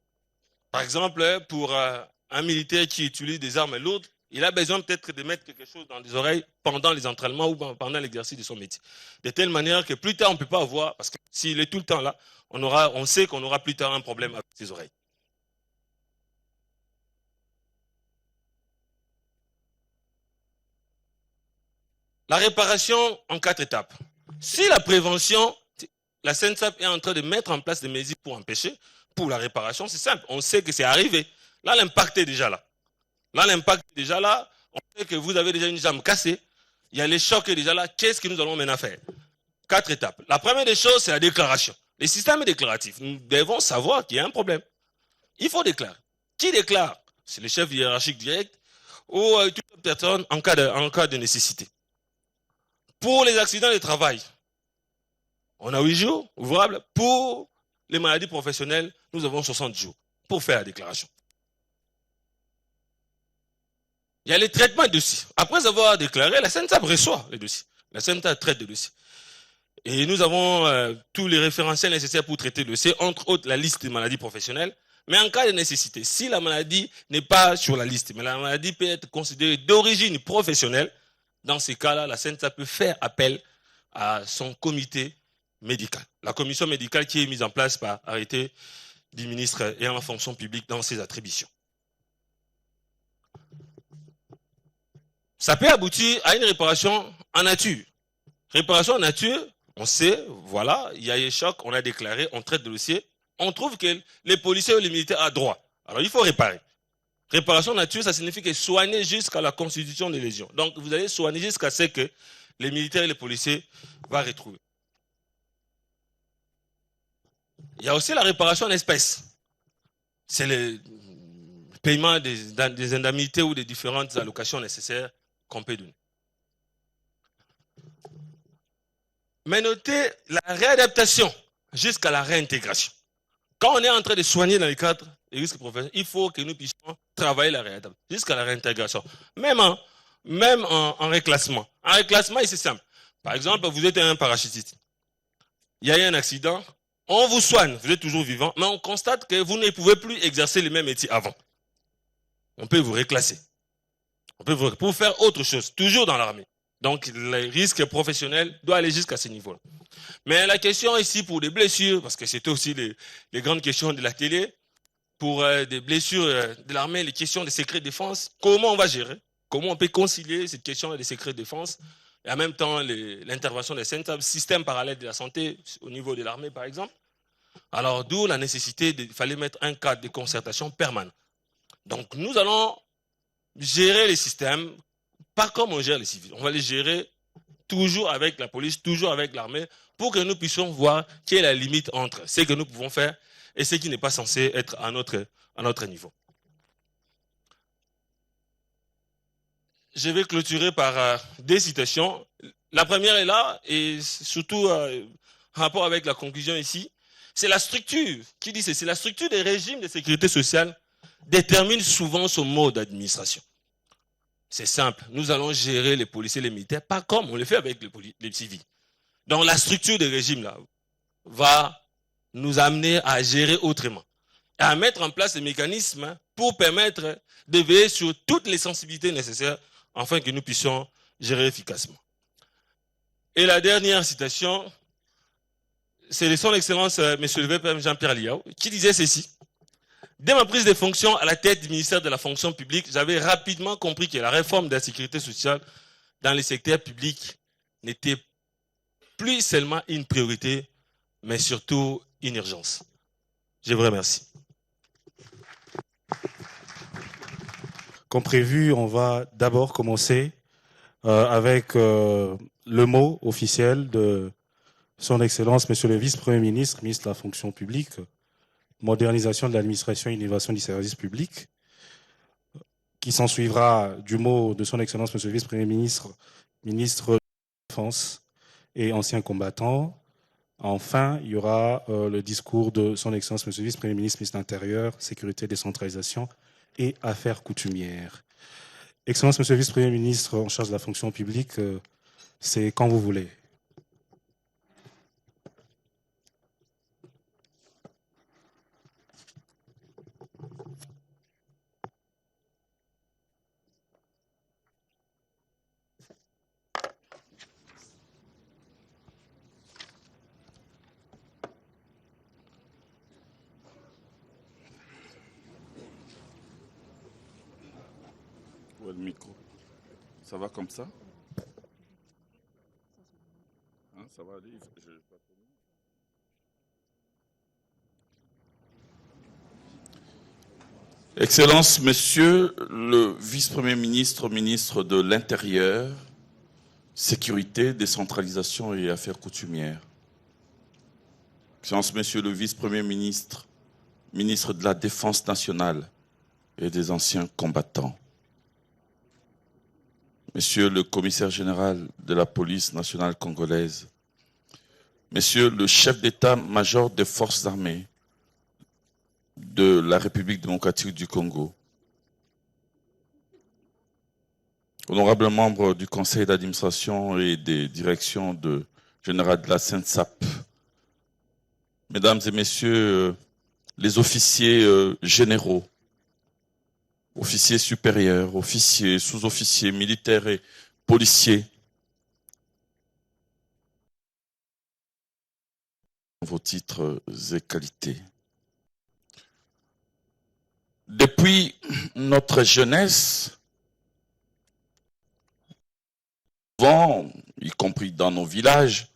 Par exemple, pour un militaire qui utilise des armes lourdes, il a besoin peut-être de mettre quelque chose dans les oreilles pendant les entraînements ou pendant l'exercice de son métier. De telle manière que plus tard, on ne peut pas avoir, parce que s'il est tout le temps là, on sait qu'on aura plus tard un problème avec ses oreilles. La réparation en 4 étapes. Si la prévention, la SENSAP est en train de mettre en place des mesures pour empêcher, pour la réparation, c'est simple. On sait que c'est arrivé. Là, l'impact est déjà là. Là, l'impact est déjà là. On sait que vous avez déjà une jambe cassée. Il y a les chocs déjà là. Qu'est-ce que nous allons maintenant faire? 4 étapes. La première des choses, c'est la déclaration. Le système est déclaratif. Nous devons savoir qu'il y a un problème. Il faut déclarer. Qui déclare? C'est le chef hiérarchique direct ou toute personne en cas de nécessité. Pour les accidents de travail, on a 8 jours ouvrables. Pour les maladies professionnelles, nous avons 60 jours pour faire la déclaration. Il y a les traitements de dossiers. Après avoir déclaré, la SENSAP reçoit les dossiers. La SENSAP traite les dossiers. Et nous avons tous les référentiels nécessaires pour traiter le dossier, entre autres la liste des maladies professionnelles. Mais en cas de nécessité, si la maladie n'est pas sur la liste, mais la maladie peut être considérée d'origine professionnelle, dans ces cas-là, la SENSAP peut faire appel à son comité médical. La commission médicale qui est mise en place par arrêté du ministre et en fonction publique dans ses attributions. Ça peut aboutir à une réparation en nature. Réparation en nature, on sait, voilà, il y a eu choc, on a déclaré, on traite le dossier, on trouve que les policiers ou les militaires ont droit. Alors il faut réparer. Réparation en nature, ça signifie que soigner jusqu'à la constitution des lésions. Donc vous allez soigner jusqu'à ce que les militaires et les policiers vont retrouver. Il y a aussi la réparation en espèces. C'est le paiement des indemnités ou des différentes allocations nécessaires qu'on peut donner. Mais notez la réadaptation jusqu'à la réintégration. Quand on est en train de soigner dans le cadre des risques professionnels, il faut que nous puissions travailler la réadaptation jusqu'à la réintégration. Même en reclassement. En reclassement, c'est simple. Par exemple, vous êtes un parachutiste. Il y a eu un accident. On vous soigne, vous êtes toujours vivant, mais on constate que vous ne pouvez plus exercer le même métier avant. On peut vous reclasser. On peut pour faire autre chose, toujours dans l'armée. Donc, les risques professionnels doivent aller jusqu'à ce niveau-là. Mais la question ici pour des blessures, parce que c'était aussi les grandes questions de la télé, pour des blessures de l'armée, les questions de secret de défense, comment on va gérer? Comment on peut concilier cette question des secrets de défense et en même temps l'intervention des SENSAP, système parallèle de la santé au niveau de l'armée par exemple. Alors d'où la nécessité, il fallait mettre un cadre de concertation permanent. Donc nous allons gérer les systèmes, pas comme on gère les civils. On va les gérer toujours avec la police, toujours avec l'armée, pour que nous puissions voir quelle est la limite entre ce que nous pouvons faire et ce qui n'est pas censé être à notre niveau. Je vais clôturer par des citations. La première est là, et surtout en rapport avec la conclusion ici. C'est la structure qui dit ceci. La structure des régimes de sécurité sociale détermine souvent son mode d'administration. C'est simple. Nous allons gérer les policiers et les militaires, pas comme on le fait avec les civils. Donc la structure des régimes là va nous amener à gérer autrement. Et à mettre en place des mécanismes pour permettre de veiller sur toutes les sensibilités nécessaires afin que nous puissions gérer efficacement. Et la dernière citation, c'est de son Excellence Monsieur le VPM Jean-Pierre Liao, qui disait ceci. Dès ma prise de fonction à la tête du ministère de la fonction publique, j'avais rapidement compris que la réforme de la sécurité sociale dans les secteurs publics n'était plus seulement une priorité, mais surtout une urgence. Je vous remercie. Comme prévu, on va d'abord commencer avec le mot officiel de Son Excellence, Monsieur le Vice-Premier ministre, ministre de la fonction publique, modernisation de l'administration et innovation du service public, qui s'ensuivra du mot de Son Excellence, Monsieur le Vice-Premier ministre, ministre de la Défense et ancien combattant. Enfin, il y aura le discours de Son Excellence, Monsieur le Vice-Premier ministre, ministre de l'Intérieur, Sécurité, Décentralisation et Affaires coutumières. Excellence, Monsieur le Vice-Premier ministre en charge de la fonction publique, c'est quand vous voulez. Où est le micro? Ça va comme ça? Hein, ça va aller? Excellence, Monsieur le Vice-Premier ministre, ministre de l'Intérieur, Sécurité, Décentralisation et Affaires coutumières. Excellence, Monsieur le Vice-Premier ministre, ministre de la Défense nationale et des anciens combattants. Monsieur le commissaire général de la police nationale congolaise, Monsieur le chef d'état-major des forces armées de la République démocratique du Congo, honorables membres du conseil d'administration et des directions générales de la SENSAP, mesdames et messieurs les officiers généraux, officiers supérieurs, officiers, sous-officiers, militaires et policiers, vos titres et qualités. Depuis notre jeunesse, souvent, y compris dans nos villages,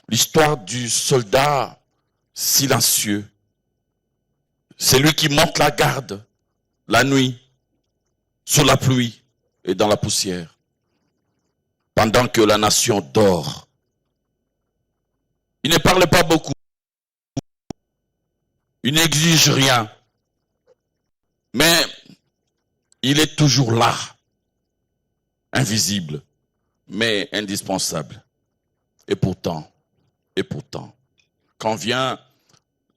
l'histoire du soldat silencieux, c'est lui qui monte la garde la nuit, sous la pluie et dans la poussière, pendant que la nation dort. Il ne parle pas beaucoup, il n'exige rien, mais il est toujours là, invisible, mais indispensable. Et pourtant, quand vient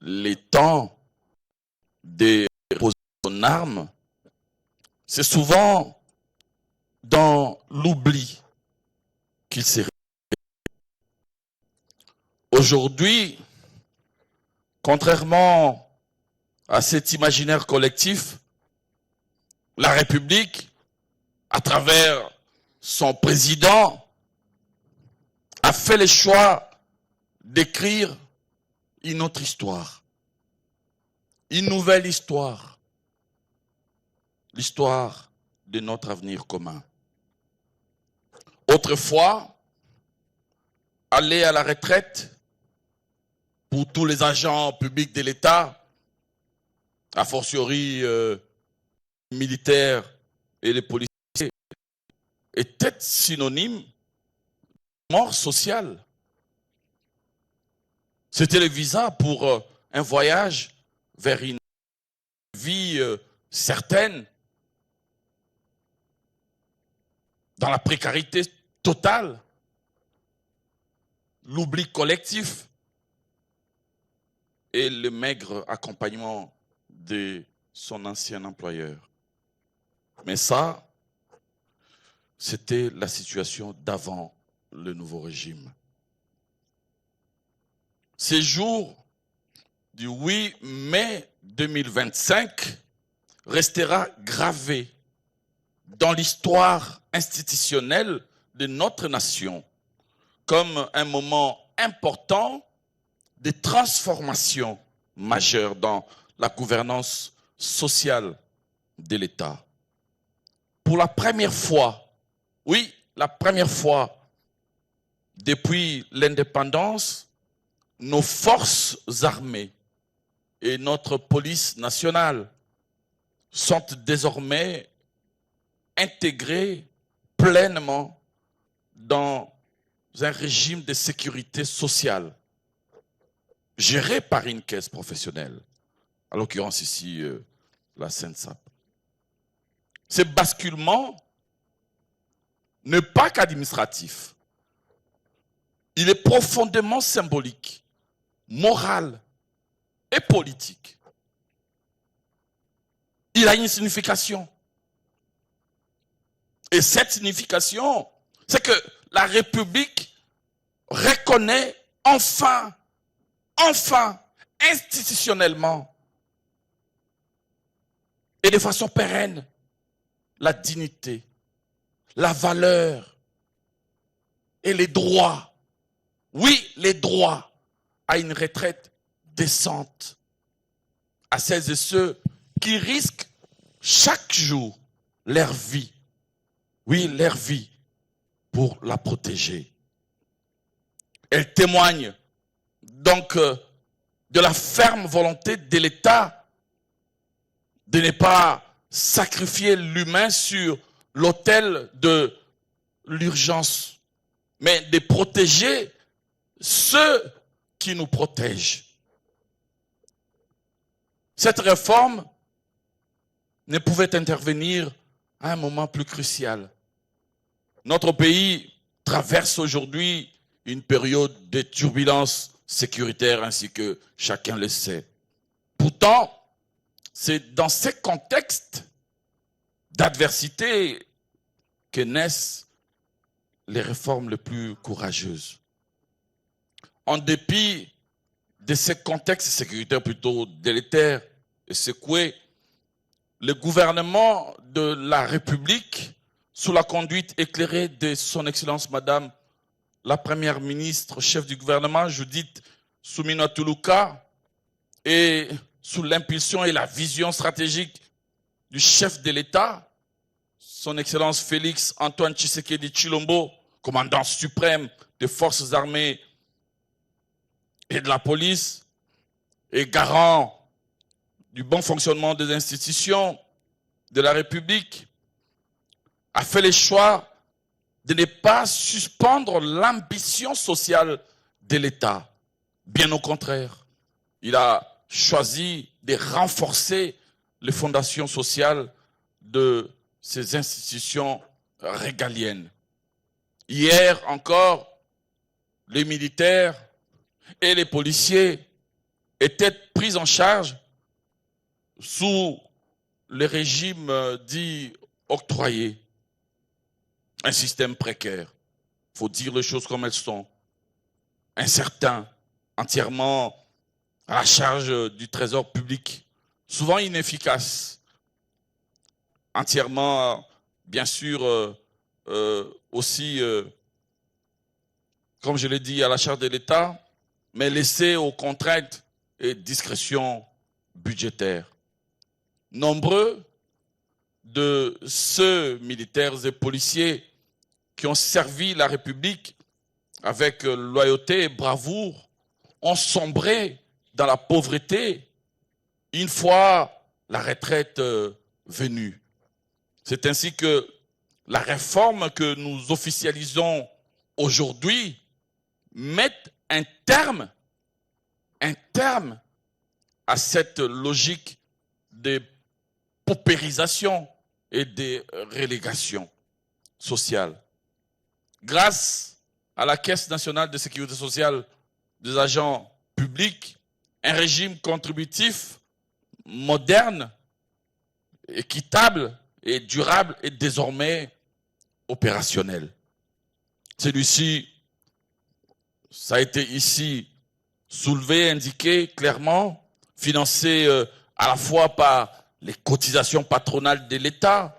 les temps des en armes, c'est souvent dans l'oubli qu'il s'est révélé. Aujourd'hui, contrairement à cet imaginaire collectif, la République, à travers son président, a fait le choix d'écrire une autre histoire, une nouvelle histoire. L'histoire de notre avenir commun. Autrefois, aller à la retraite pour tous les agents publics de l'État, a fortiori militaires et les policiers, était synonyme de mort sociale. C'était le visa pour un voyage vers une vie certaine, dans la précarité totale, l'oubli collectif et le maigre accompagnement de son ancien employeur. Mais ça, c'était la situation d'avant le nouveau régime. Ces jours du 8 mai 2025 restera gravé dans l'histoire institutionnelle de notre nation comme un moment important de transformation majeure dans la gouvernance sociale de l'État. Pour la première fois, oui, la première fois depuis l'indépendance, nos forces armées et notre police nationale sont désormais intégrées pleinement dans un régime de sécurité sociale géré par une caisse professionnelle, à l'occurrence ici la SENSAP. Ce basculement n'est pas qu'administratif, il est profondément symbolique, moral et politique. Il a une signification. Et cette signification, c'est que la République reconnaît enfin, institutionnellement et de façon pérenne la dignité, la valeur et les droits. Oui, les droits à une retraite décente à celles et ceux qui risquent chaque jour leur vie. Oui, leur vie pour la protéger. Elle témoigne donc de la ferme volonté de l'État de ne pas sacrifier l'humain sur l'autel de l'urgence, mais de protéger ceux qui nous protègent. Cette réforme ne pouvait intervenir à un moment plus crucial. Notre pays traverse aujourd'hui une période de turbulence sécuritaire, ainsi que chacun le sait. Pourtant, c'est dans ces contextes d'adversité que naissent les réformes les plus courageuses. En dépit de ces contextes sécuritaires plutôt délétères et secoués, le gouvernement de la République, sous la conduite éclairée de son Excellence Madame la Première ministre, chef du gouvernement, Judith Suminwa Tuluka, et sous l'impulsion et la vision stratégique du chef de l'État, son Excellence Félix Antoine Tshisekedi Tshilombo, commandant suprême des forces armées et de la police, et garant du bon fonctionnement des institutions de la République, a fait le choix de ne pas suspendre l'ambition sociale de l'État. Bien au contraire, il a choisi de renforcer les fondations sociales de ces institutions régaliennes. Hier encore, les militaires et les policiers étaient pris en charge sous le régime dit octroyé. Un système précaire. Il faut dire les choses comme elles sont. Incertain, entièrement à la charge du trésor public, souvent inefficace, entièrement, bien sûr, aussi, comme je l'ai dit, à la charge de l'État, mais laissé aux contraintes et discrétions budgétaires. Nombreux de ceux, militaires et policiers, qui ont servi la République avec loyauté et bravoure, ont sombré dans la pauvreté une fois la retraite venue. C'est ainsi que la réforme que nous officialisons aujourd'hui met un terme à cette logique de paupérisation et de relégation sociale. Grâce à la Caisse nationale de sécurité sociale des agents publics, un régime contributif moderne, équitable et durable est désormais opérationnel. Celui-ci, ça a été ici soulevé, indiqué clairement, financé à la fois par les cotisations patronales de l'État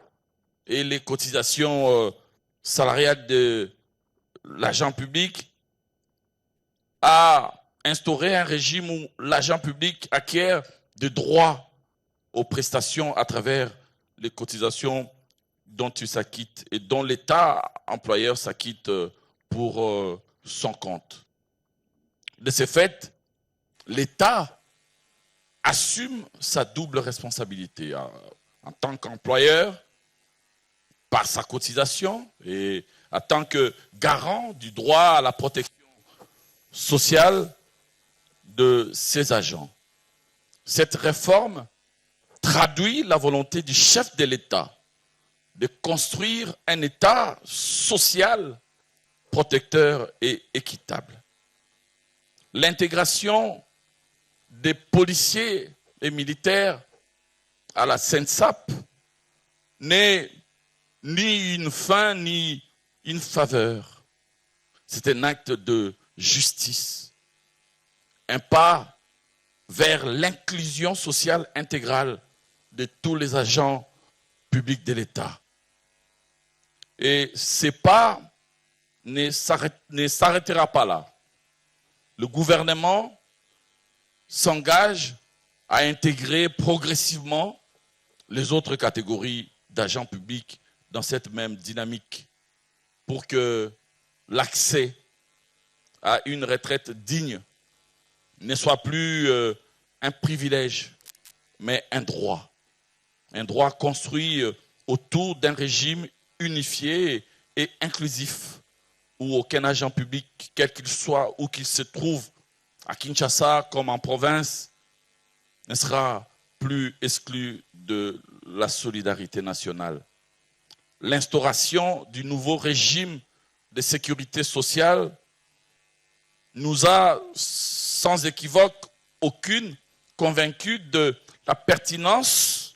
et les cotisations salariales de l'agent public, a instauré un régime où l'agent public acquiert des droits aux prestations à travers les cotisations dont il s'acquitte et dont l'État employeur s'acquitte pour son compte. De ce fait, l'État assume sa double responsabilité en tant qu'employeur par sa cotisation et en tant que garant du droit à la protection sociale de ses agents. Cette réforme traduit la volonté du chef de l'État de construire un État social, protecteur et équitable. L'intégration des policiers et militaires à la CENSAP n'est ni une fin, ni une faveur. C'est un acte de justice, un pas vers l'inclusion sociale intégrale de tous les agents publics de l'État. Et ce pas ne s'arrêtera pas là. Le gouvernement s'engage à intégrer progressivement les autres catégories d'agents publics dans cette même dynamique pour que l'accès à une retraite digne ne soit plus un privilège, mais un droit. Un droit construit autour d'un régime unifié et inclusif, où aucun agent public, quel qu'il soit, où qu'il se trouve, à Kinshasa comme en province, ne sera plus exclu de la solidarité nationale. L'instauration du nouveau régime de sécurité sociale nous a, sans équivoque aucune, convaincus de la pertinence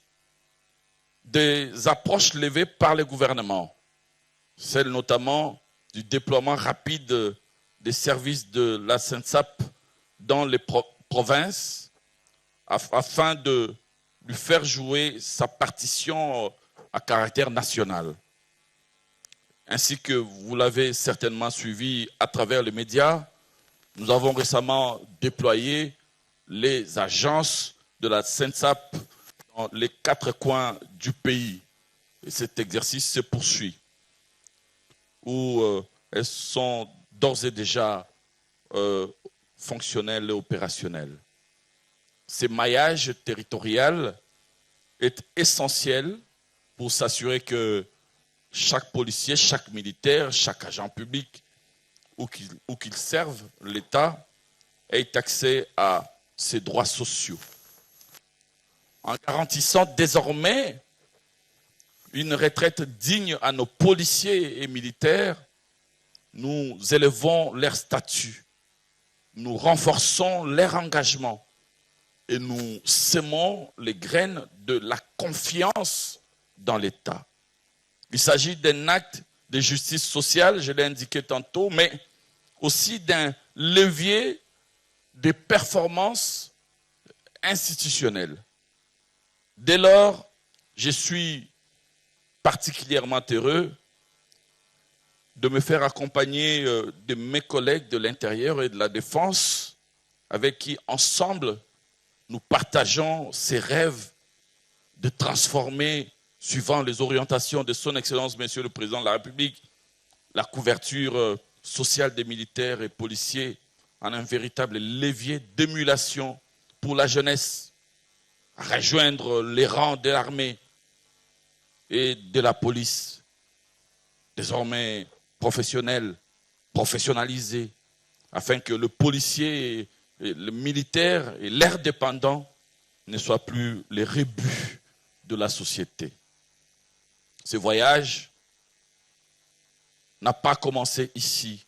des approches levées par le gouvernement, celle notamment du déploiement rapide des services de la SENSAP dans les provinces afin de lui faire jouer sa partition à caractère national. Ainsi que vous l'avez certainement suivi à travers les médias, nous avons récemment déployé les agences de la SENSAP dans les 4 coins du pays. Et cet exercice se poursuit, où elles sont d'ores et déjà fonctionnelles et opérationnelles. Ce maillage territorial est essentiel pour s'assurer que chaque policier, chaque militaire, chaque agent public, où qu'il serve l'État, ait accès à ses droits sociaux. En garantissant désormais une retraite digne à nos policiers et militaires, nous élevons leur statut, nous renforçons leur engagement et nous sémons les graines de la confiance dans l'État. Il s'agit d'un acte de justice sociale, je l'ai indiqué tantôt, mais aussi d'un levier de performance institutionnelle. Dès lors, je suis particulièrement heureux de me faire accompagner de mes collègues de l'Intérieur et de la Défense, avec qui, ensemble, nous partageons ces rêves de transformer, suivant les orientations de son Excellence, Monsieur le Président de la République, la couverture sociale des militaires et policiers en un véritable levier d'émulation pour la jeunesse, à rejoindre les rangs de l'armée et de la police, désormais professionnels, professionnalisés, afin que le policier, et le militaire et leurs dépendants ne soient plus les rebuts de la société. Ce voyage n'a pas commencé ici,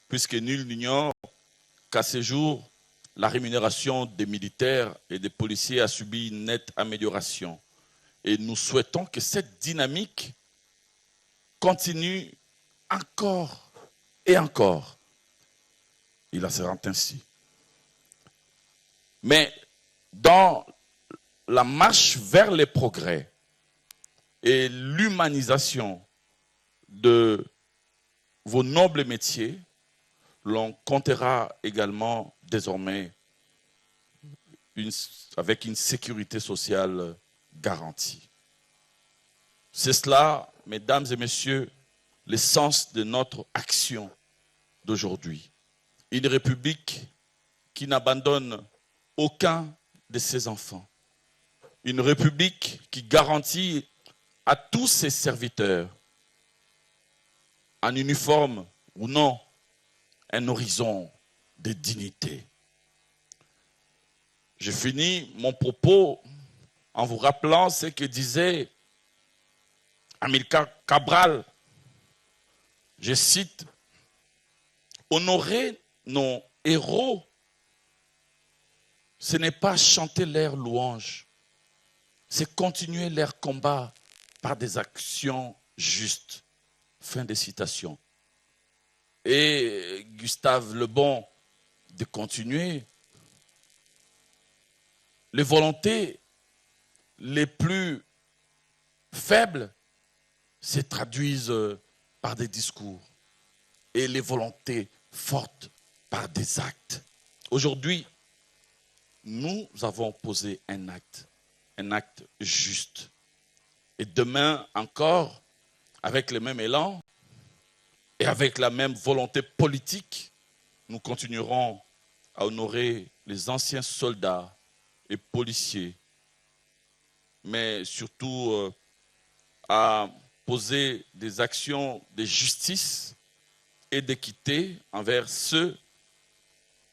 puisque nul n'ignore qu'à ce jour, la rémunération des militaires et des policiers a subi une nette amélioration. Et nous souhaitons que cette dynamique continue encore et encore. Il en sera ainsi. Mais dans la marche vers les progrès et l'humanisation de vos nobles métiers, l'on comptera également désormais avec une sécurité sociale garantie. C'est cela, mesdames et messieurs, l'essence de notre action d'aujourd'hui. Une république qui n'abandonne aucun de ses enfants. Une république qui garantit à tous ses serviteurs, en uniforme ou non, un horizon de dignité. Je finis mon propos en vous rappelant ce que disait Amilcar Cabral. Je cite, « Honorer nos héros, ce n'est pas chanter leurs louanges, c'est continuer leur combat par des actions juste. Fin des citations. Et Gustave Le Bon de continuer. Les volontés les plus faibles se traduisent par des discours et les volontés fortes par des actes. Aujourd'hui, nous avons posé un acte juste. Et demain encore, avec le même élan et avec la même volonté politique, nous continuerons à honorer les anciens soldats et policiers, mais surtout à poser des actions de justice et d'équité envers ceux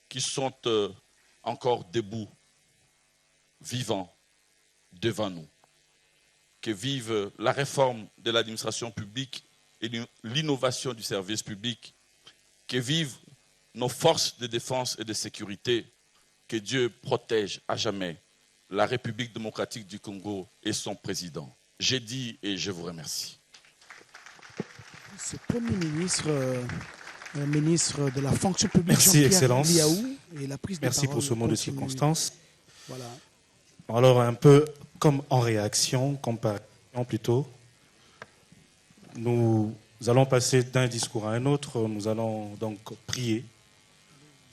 qui sont encore debout, vivants devant nous. Que vive la réforme de l'administration publique et l'innovation du service public. Que vivent nos forces de défense et de sécurité. Que Dieu protège à jamais la République démocratique du Congo et son président. J'ai dit et je vous remercie. C'est le Premier ministre, ministre de la fonction publique. Merci, Excellence. Liaou, et la prise de Merci parole pour ce mot de continue. circonstance. Voilà. Alors, un peu comme en réaction, comparaison plutôt, nous allons passer d'un discours à un autre. Nous allons donc prier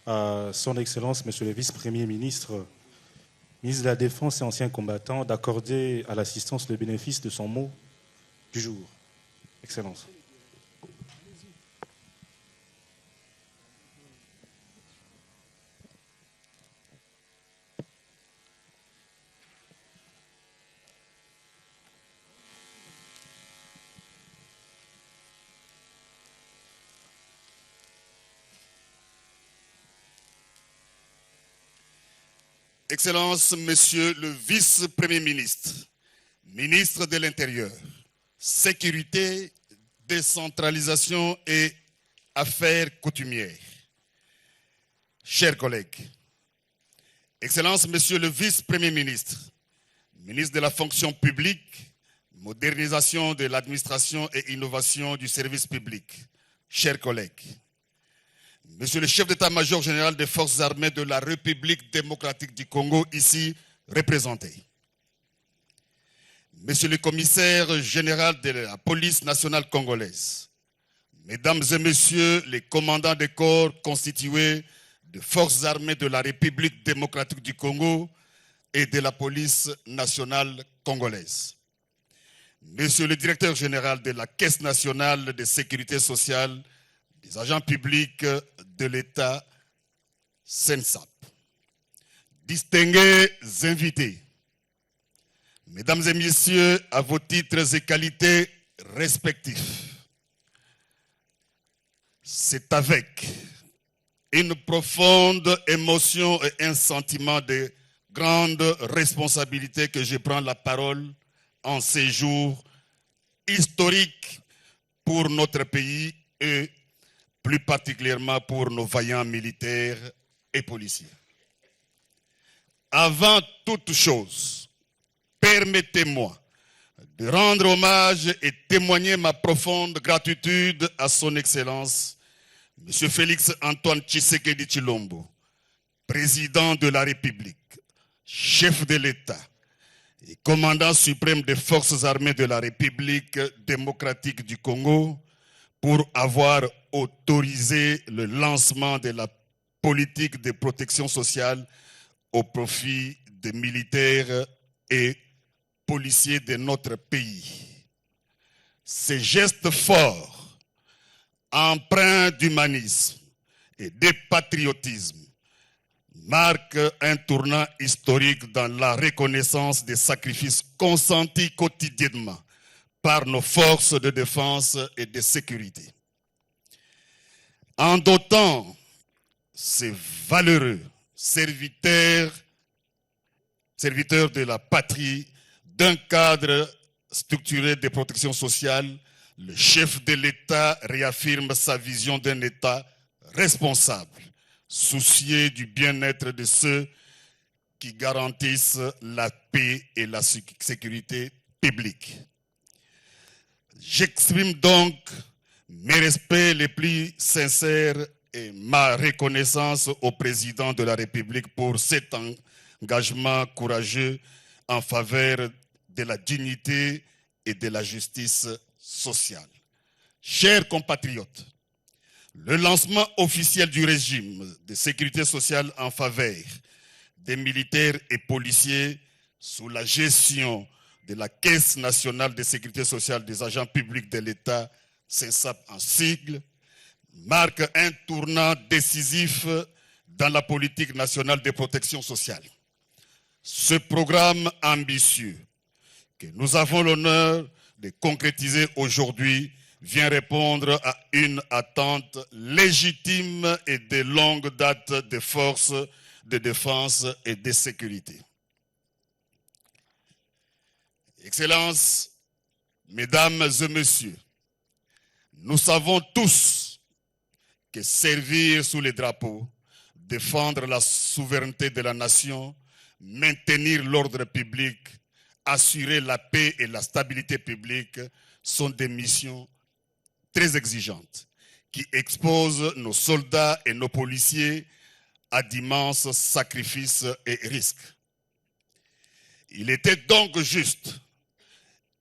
à son Excellence, Monsieur le Vice-Premier ministre, ministre de la Défense et ancien combattant, d'accorder à l'assistance le bénéfice de son mot du jour. Excellence. Excellences, Monsieur le Vice-Premier ministre, ministre de l'Intérieur, Sécurité, décentralisation et affaires coutumières. Chers collègues, Excellences, Monsieur le Vice-Premier ministre, ministre de la fonction publique, modernisation de l'administration et innovation du service public. Chers collègues, Monsieur le chef d'état-major général des forces armées de la République démocratique du Congo, ici représenté. Monsieur le commissaire général de la police nationale congolaise. Mesdames et messieurs les commandants des corps constitués de forces armées de la République démocratique du Congo et de la police nationale congolaise. Monsieur le directeur général de la Caisse nationale de sécurité sociale, des agents publics de l'État, SENSAP. Distingués invités, Mesdames et Messieurs, à vos titres et qualités respectifs, c'est avec une profonde émotion et un sentiment de grande responsabilité que je prends la parole en ces jours historiques pour notre pays et plus particulièrement pour nos vaillants militaires et policiers. Avant toute chose, permettez-moi de rendre hommage et témoigner ma profonde gratitude à son Excellence, M. Félix Antoine Tshisekedi Tshilombo, président de la République, chef de l'État et commandant suprême des forces armées de la République démocratique du Congo, pour avoir autorisé le lancement de la politique de protection sociale au profit des militaires et policiers de notre pays. Ces gestes forts, empreints d'humanisme et de patriotisme, marquent un tournant historique dans la reconnaissance des sacrifices consentis quotidiennement par nos forces de défense et de sécurité. En dotant ces valeureux serviteurs de la patrie d'un cadre structuré de protection sociale, le chef de l'État réaffirme sa vision d'un État responsable, soucieux du bien-être de ceux qui garantissent la paix et la sécurité publique. J'exprime donc mes respects les plus sincères et ma reconnaissance au président de la République pour cet engagement courageux en faveur de la dignité et de la justice sociale. Chers compatriotes, le lancement officiel du régime de sécurité sociale en faveur des militaires et policiers sous la gestion de la Caisse nationale de sécurité sociale des agents publics de l'État, CENSAP en sigle, marque un tournant décisif dans la politique nationale de protection sociale. Ce programme ambitieux que nous avons l'honneur de concrétiser aujourd'hui vient répondre à une attente légitime et de longue date des forces de défense et de sécurité. Excellences, Mesdames et Messieurs, nous savons tous que servir sous les drapeaux, défendre la souveraineté de la nation, maintenir l'ordre public, assurer la paix et la stabilité publique sont des missions très exigeantes qui exposent nos soldats et nos policiers à d'immenses sacrifices et risques. Il était donc juste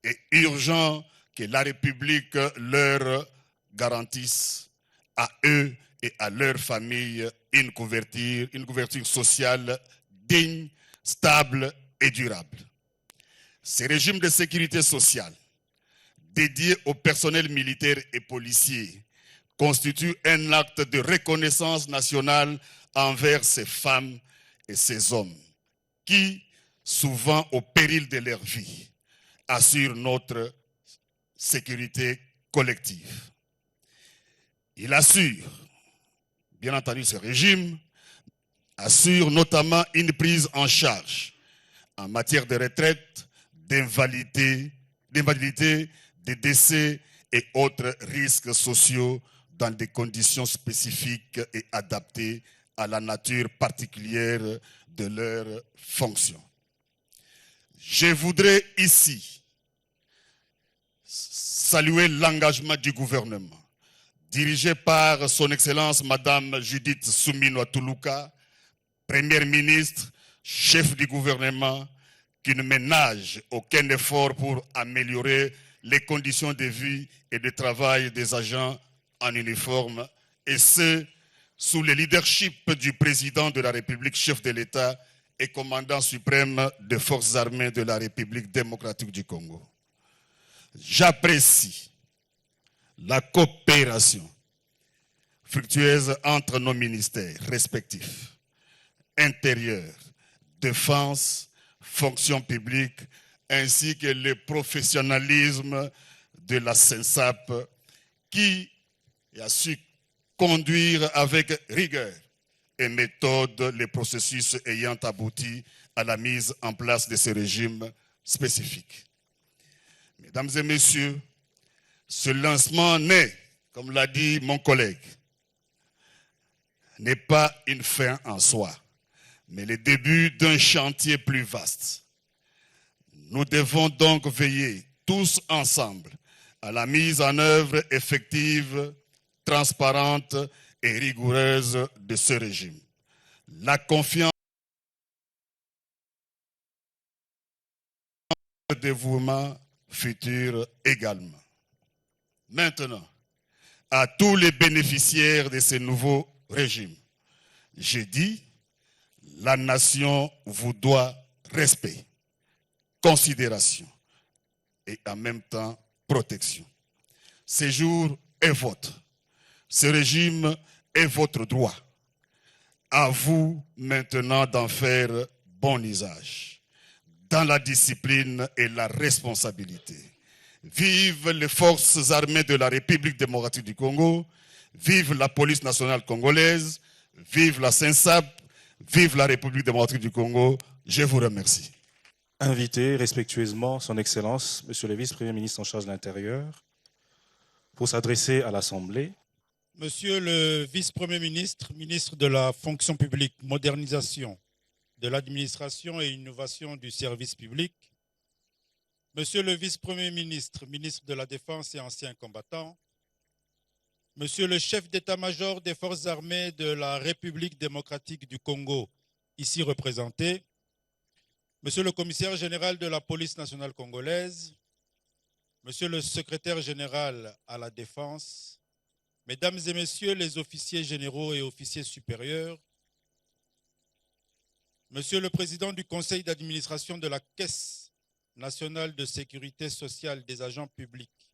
et urgent que la République leur garantisse à eux et à leurs familles une couverture sociale digne, stable et durable. Ces régimes de sécurité sociale dédiés au personnel militaire et policier constituent un acte de reconnaissance nationale envers ces femmes et ces hommes qui, souvent au péril de leur vie, assurent notre sécurité collective. Il assure, bien entendu, ce régime assure notamment une prise en charge en matière de retraite, d'invalidité, de décès et autres risques sociaux dans des conditions spécifiques et adaptées à la nature particulière de leurs fonctions. Je voudrais ici saluer l'engagement du gouvernement, dirigé par son Excellence Madame Judith Suminwa Tuluka, Première ministre, chef du gouvernement, qui ne ménage aucun effort pour améliorer les conditions de vie et de travail des agents en uniforme, et ce, sous le leadership du président de la République, chef de l'État et commandant suprême des forces armées de la République démocratique du Congo. J'apprécie la coopération fructueuse entre nos ministères respectifs, intérieur, défense, fonction publique, ainsi que le professionnalisme de la CENSAP qui a su conduire avec rigueur et méthode les processus ayant abouti à la mise en place de ce régime spécifique. Mesdames et messieurs, ce lancement n'est, comme l'a dit mon collègue, n'est pas une fin en soi, mais le début d'un chantier plus vaste. Nous devons donc veiller tous ensemble à la mise en œuvre effective, transparente et rigoureuse de ce régime. La confiance et le dévouement futur également. Maintenant, à tous les bénéficiaires de ce nouveau régime, j'ai dit, la nation vous doit respect, considération et en même temps protection. Ce jour est vôtre. Ce régime est votre droit. À vous maintenant d'en faire bon usage, dans la discipline et la responsabilité. Vive les forces armées de la République démocratique du Congo, vive la police nationale congolaise, vive la CENSAP, vive la République démocratique du Congo. Je vous remercie. Inviter respectueusement son Excellence, Monsieur le Vice-Premier ministre en charge de l'Intérieur, pour s'adresser à l'Assemblée. Monsieur le Vice-Premier ministre, ministre de la Fonction publique, modernisation de l'administration et innovation du service public, Monsieur le vice-premier ministre, ministre de la Défense et ancien combattant, Monsieur le chef d'état-major des forces armées de la République démocratique du Congo, ici représenté, Monsieur le commissaire général de la police nationale congolaise, Monsieur le secrétaire général à la Défense, Mesdames et Messieurs les officiers généraux et officiers supérieurs, Monsieur le président du conseil d'administration de la Caisse nationale de sécurité sociale des agents publics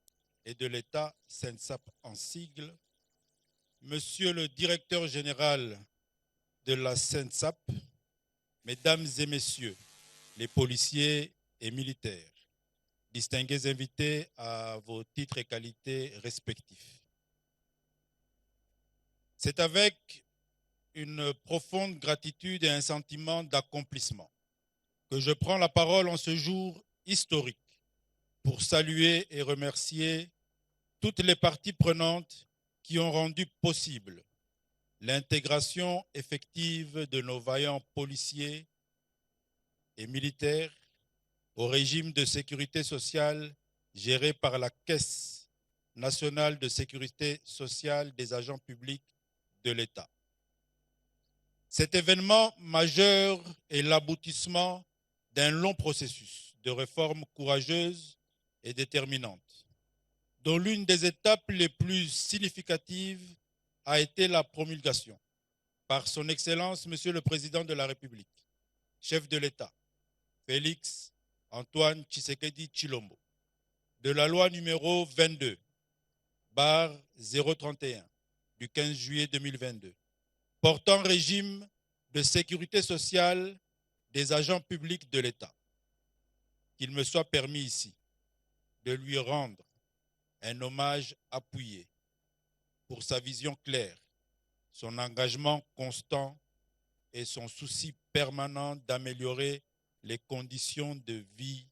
et de l'État, SENSAP en sigle, Monsieur le directeur général de la SENSAP, Mesdames et Messieurs les policiers et militaires, distingués invités à vos titres et qualités respectifs. C'est avec une profonde gratitude et un sentiment d'accomplissement que je prends la parole en ce jour historique pour saluer et remercier toutes les parties prenantes qui ont rendu possible l'intégration effective de nos vaillants policiers et militaires au régime de sécurité sociale géré par la Caisse nationale de sécurité sociale des agents publics de l'État. Cet événement majeur est l'aboutissement d'un long processus de réformes courageuses et déterminantes, dont l'une des étapes les plus significatives a été la promulgation par son Excellence, Monsieur le Président de la République, chef de l'État, Félix Antoine Tshisekedi Tshilombo, de la loi numéro 22/031 du 15 juillet 2022, portant régime de sécurité sociale des agents publics de l'État. Qu'il me soit permis ici de lui rendre un hommage appuyé pour sa vision claire, son engagement constant et son souci permanent d'améliorer les conditions de vie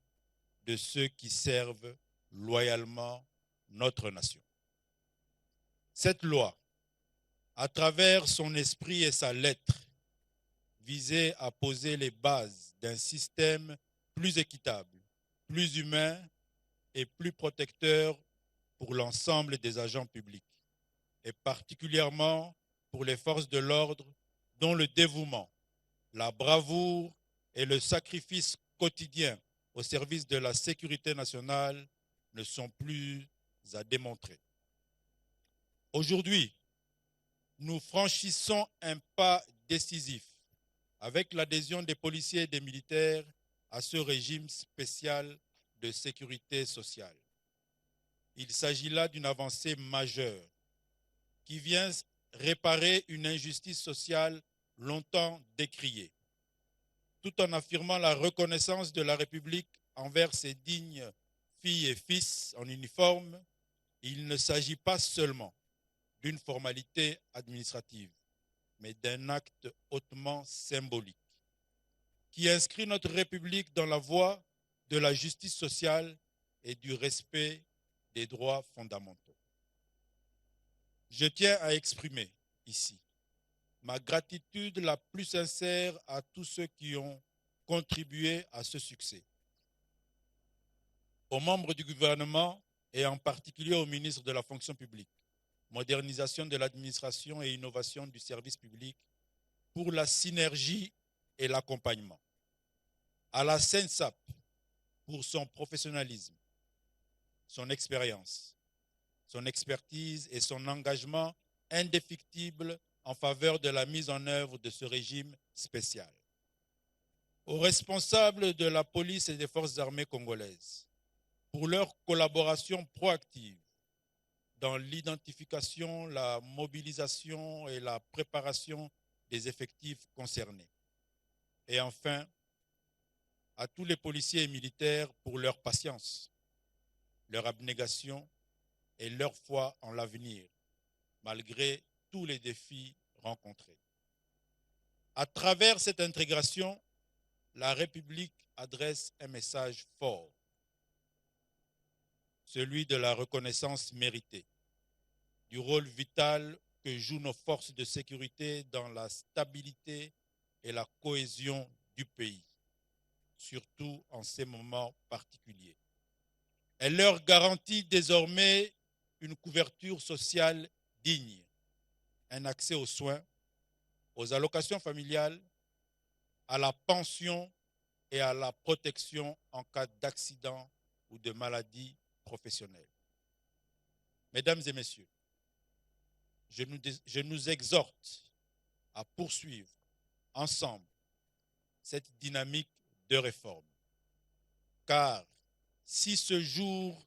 de ceux qui servent loyalement notre nation. Cette loi, à travers son esprit et sa lettre, visait à poser les bases d'un système plus équitable, plus humain et plus protecteur pour l'ensemble des agents publics, et particulièrement pour les forces de l'ordre dont le dévouement, la bravoure et le sacrifice quotidien au service de la sécurité nationale ne sont plus à démontrer. Aujourd'hui, nous franchissons un pas décisif avec l'adhésion des policiers et des militaires à ce régime spécial de sécurité sociale. Il s'agit là d'une avancée majeure qui vient réparer une injustice sociale longtemps décriée, tout en affirmant la reconnaissance de la République envers ses dignes filles et fils en uniforme. Il ne s'agit pas seulement d'une formalité administrative, mais d'un acte hautement symbolique qui inscrit notre République dans la voie de la justice sociale et du respect des droits fondamentaux. Je tiens à exprimer ici ma gratitude la plus sincère à tous ceux qui ont contribué à ce succès. Aux membres du gouvernement et en particulier au ministre de la fonction publique, modernisation de l'administration et innovation du service public pour la synergie et l'accompagnement. À la SENSAP pour son professionnalisme, son expérience, son expertise et son engagement indéfectible en faveur de la mise en œuvre de ce régime spécial. Aux responsables de la police et des forces armées congolaises pour leur collaboration proactive dans l'identification, la mobilisation et la préparation des effectifs concernés. Et enfin, à tous les policiers et militaires pour leur patience, leur abnégation et leur foi en l'avenir, malgré tous les défis rencontrés. À travers cette intégration, la République adresse un message fort, celui de la reconnaissance méritée, du rôle vital que jouent nos forces de sécurité dans la stabilité et la cohésion du pays, surtout en ces moments particuliers. Elle leur garantit désormais une couverture sociale digne, un accès aux soins, aux allocations familiales, à la pension et à la protection en cas d'accident ou de maladie professionnelle. Mesdames et messieurs, je nous exhorte à poursuivre ensemble cette dynamique de réforme. Car si ce jour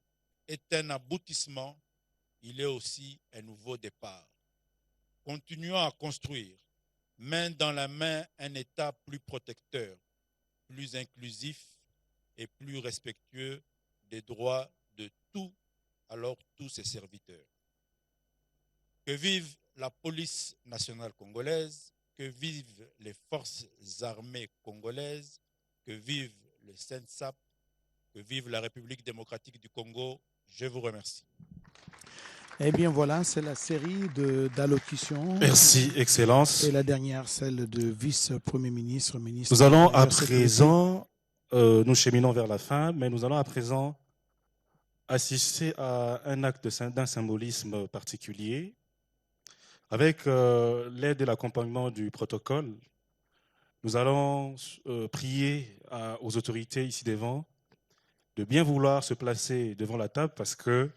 est un aboutissement, il est aussi un nouveau départ. Continuons à construire, main dans la main, un État plus protecteur, plus inclusif et plus respectueux des droits de tous ses serviteurs. Que vive la police nationale congolaise, que vivent les forces armées congolaises, que vive le SENSAP, que vive la République démocratique du Congo. Je vous remercie. Eh bien voilà, c'est la série d'allocutions. Merci, Excellence. Et la dernière, celle de vice-premier ministre, ministre. Nous allons à présent, nous cheminons vers la fin, mais nous allons à présent assister à un acte d'un symbolisme particulier. Avec l'aide et l'accompagnement du protocole, nous allons prier aux autorités ici devant de bien vouloir se placer devant la table parce que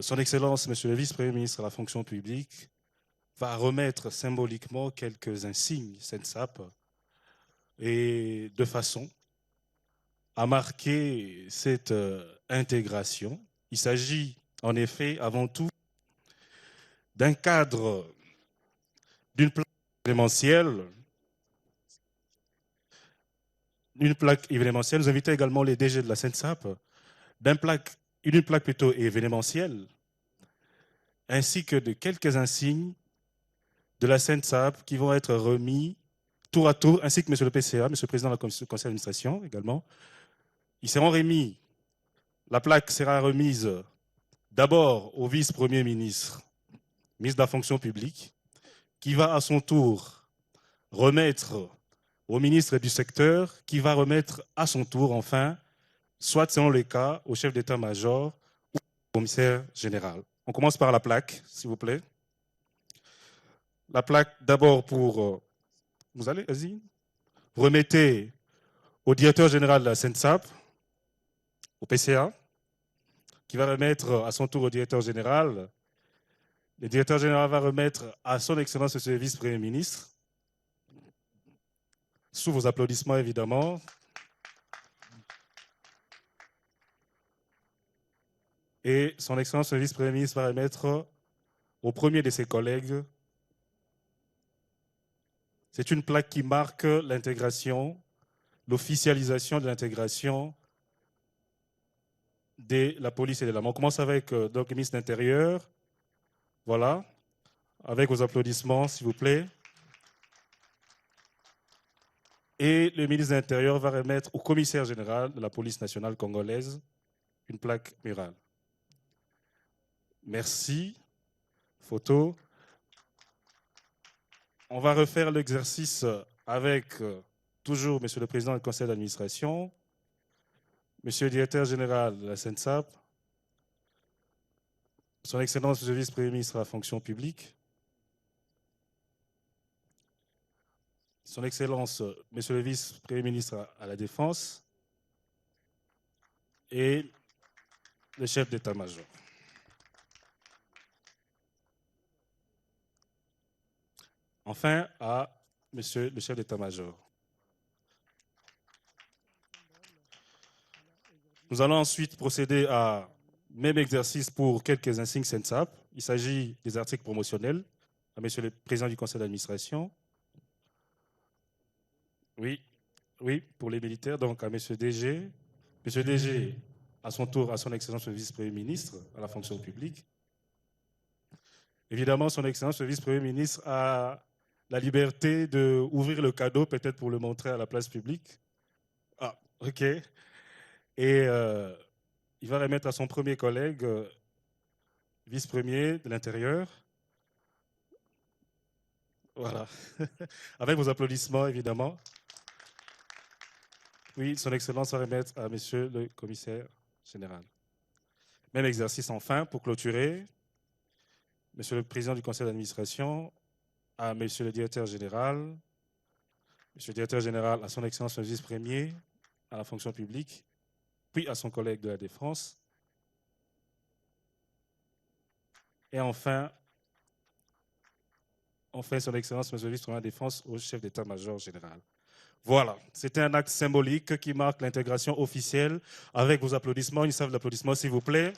Son Excellence, Monsieur le Vice-Premier ministre à la fonction publique, va remettre symboliquement quelques insignes SENSAP et de façon à marquer cette intégration. Il s'agit en effet avant tout d'un cadre, d'une plaque événementielle. Nous invitons également les DG de la SENSAP, d'une plaque plutôt événementielle, ainsi que de quelques insignes de la SENSAP qui vont être remis tour à tour, ainsi que M. le PCA, M. le Président du Conseil d'administration également. Ils seront remis, la plaque sera remise d'abord au vice-premier ministre, ministre de la fonction publique, qui va à son tour remettre au ministre du secteur, qui va remettre à son tour, enfin, soit selon les cas, au chef d'état-major ou au commissaire général. On commence par la plaque, s'il vous plaît. La plaque, d'abord pour... vous allez, vas-y. Vous remettez au directeur général de la SENSAP, au PCA, qui va remettre à son tour au directeur général. Le directeur général va remettre à son Excellence le vice-premier ministre, sous vos applaudissements évidemment. Et son Excellence le vice-premier ministre va remettre au premier de ses collègues. C'est une plaque qui marque l'intégration, l'officialisation de l'intégration de la police et de l'armée. On commence avec donc, le ministre de l'Intérieur. Voilà, avec vos applaudissements, s'il vous plaît. Et le ministre de l'Intérieur va remettre au commissaire général de la police nationale congolaise une plaque murale. Merci. Photo. On va refaire l'exercice avec toujours Monsieur le Président du Conseil d'administration, Monsieur le Directeur général de la SENSAP, Son Excellence le Vice-Premier ministre à la fonction publique, Son Excellence Monsieur le Vice-Premier ministre à la Défense et le chef d'état-major. Enfin, à Monsieur le chef d'état-major. Nous allons ensuite procéder à même exercice pour quelques insignes SENSAP. Il s'agit des articles promotionnels à Monsieur le Président du Conseil d'administration. Oui, pour les militaires, donc à Monsieur DG. Monsieur DG, à son tour, à son Excellence le Vice-Premier ministre à la fonction publique. Évidemment, son Excellence le Vice-Premier ministre a la liberté d'ouvrir le cadeau, peut-être pour le montrer à la place publique. Ah, ok. Et il va remettre à son premier collègue, vice-premier de l'Intérieur. Voilà. Avec vos applaudissements, évidemment. Oui, son Excellence va remettre à Monsieur le commissaire général. Même exercice enfin, pour clôturer, Monsieur le Président du Conseil d'administration, à Monsieur le Directeur général, Monsieur le Directeur général, à son Excellence le Vice-Premier, à la fonction publique, puis à son collègue de la Défense, et enfin son Excellence Monsieur le Vice-Premier de la Défense au chef d'état-major général. Voilà, c'était un acte symbolique qui marque l'intégration officielle. Avec vos applaudissements, une salve d'applaudissements s'il vous plaît.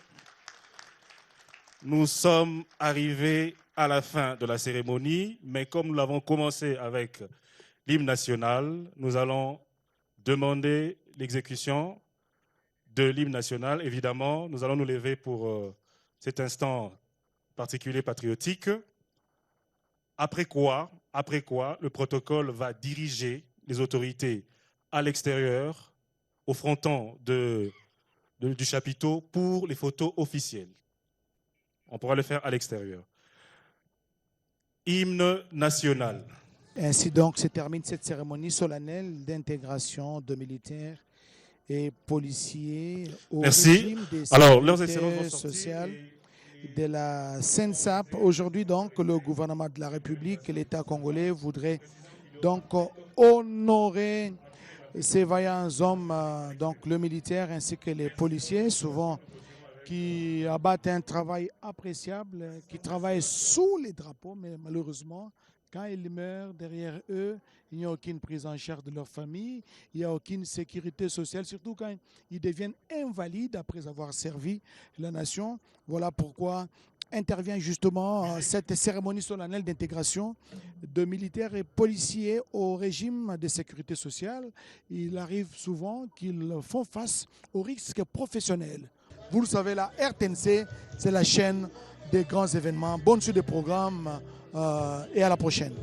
Nous sommes arrivés à la fin de la cérémonie, mais comme nous l'avons commencé avec l'hymne national, nous allons demander l'exécution de l'hymne national. Évidemment, nous allons nous lever pour cet instant particulier patriotique. Après quoi, le protocole va diriger les autorités à l'extérieur, au fronton du chapiteau pour les photos officielles. On pourra le faire à l'extérieur. Hymne national. Ainsi donc se termine cette cérémonie solennelle d'intégration de militaires et policiers au régime des sécurités sociales de la SENSAP. Aujourd'hui donc, le gouvernement de la République et l'État congolais voudraient donc honorer ces vaillants hommes, donc le militaire ainsi que les policiers, souvent qui abattent un travail appréciable, qui travaillent sous les drapeaux, mais malheureusement, quand ils meurent derrière eux, il n'y a aucune prise en charge de leur famille, il n'y a aucune sécurité sociale, surtout quand ils deviennent invalides après avoir servi la nation. Voilà pourquoi intervient justement cette cérémonie solennelle d'intégration de militaires et policiers au régime de sécurité sociale. Il arrive souvent qu'ils font face aux risques professionnels. Vous le savez, la RTNC, c'est la chaîne des grands événements. Bonne suite des programmes et à la prochaine.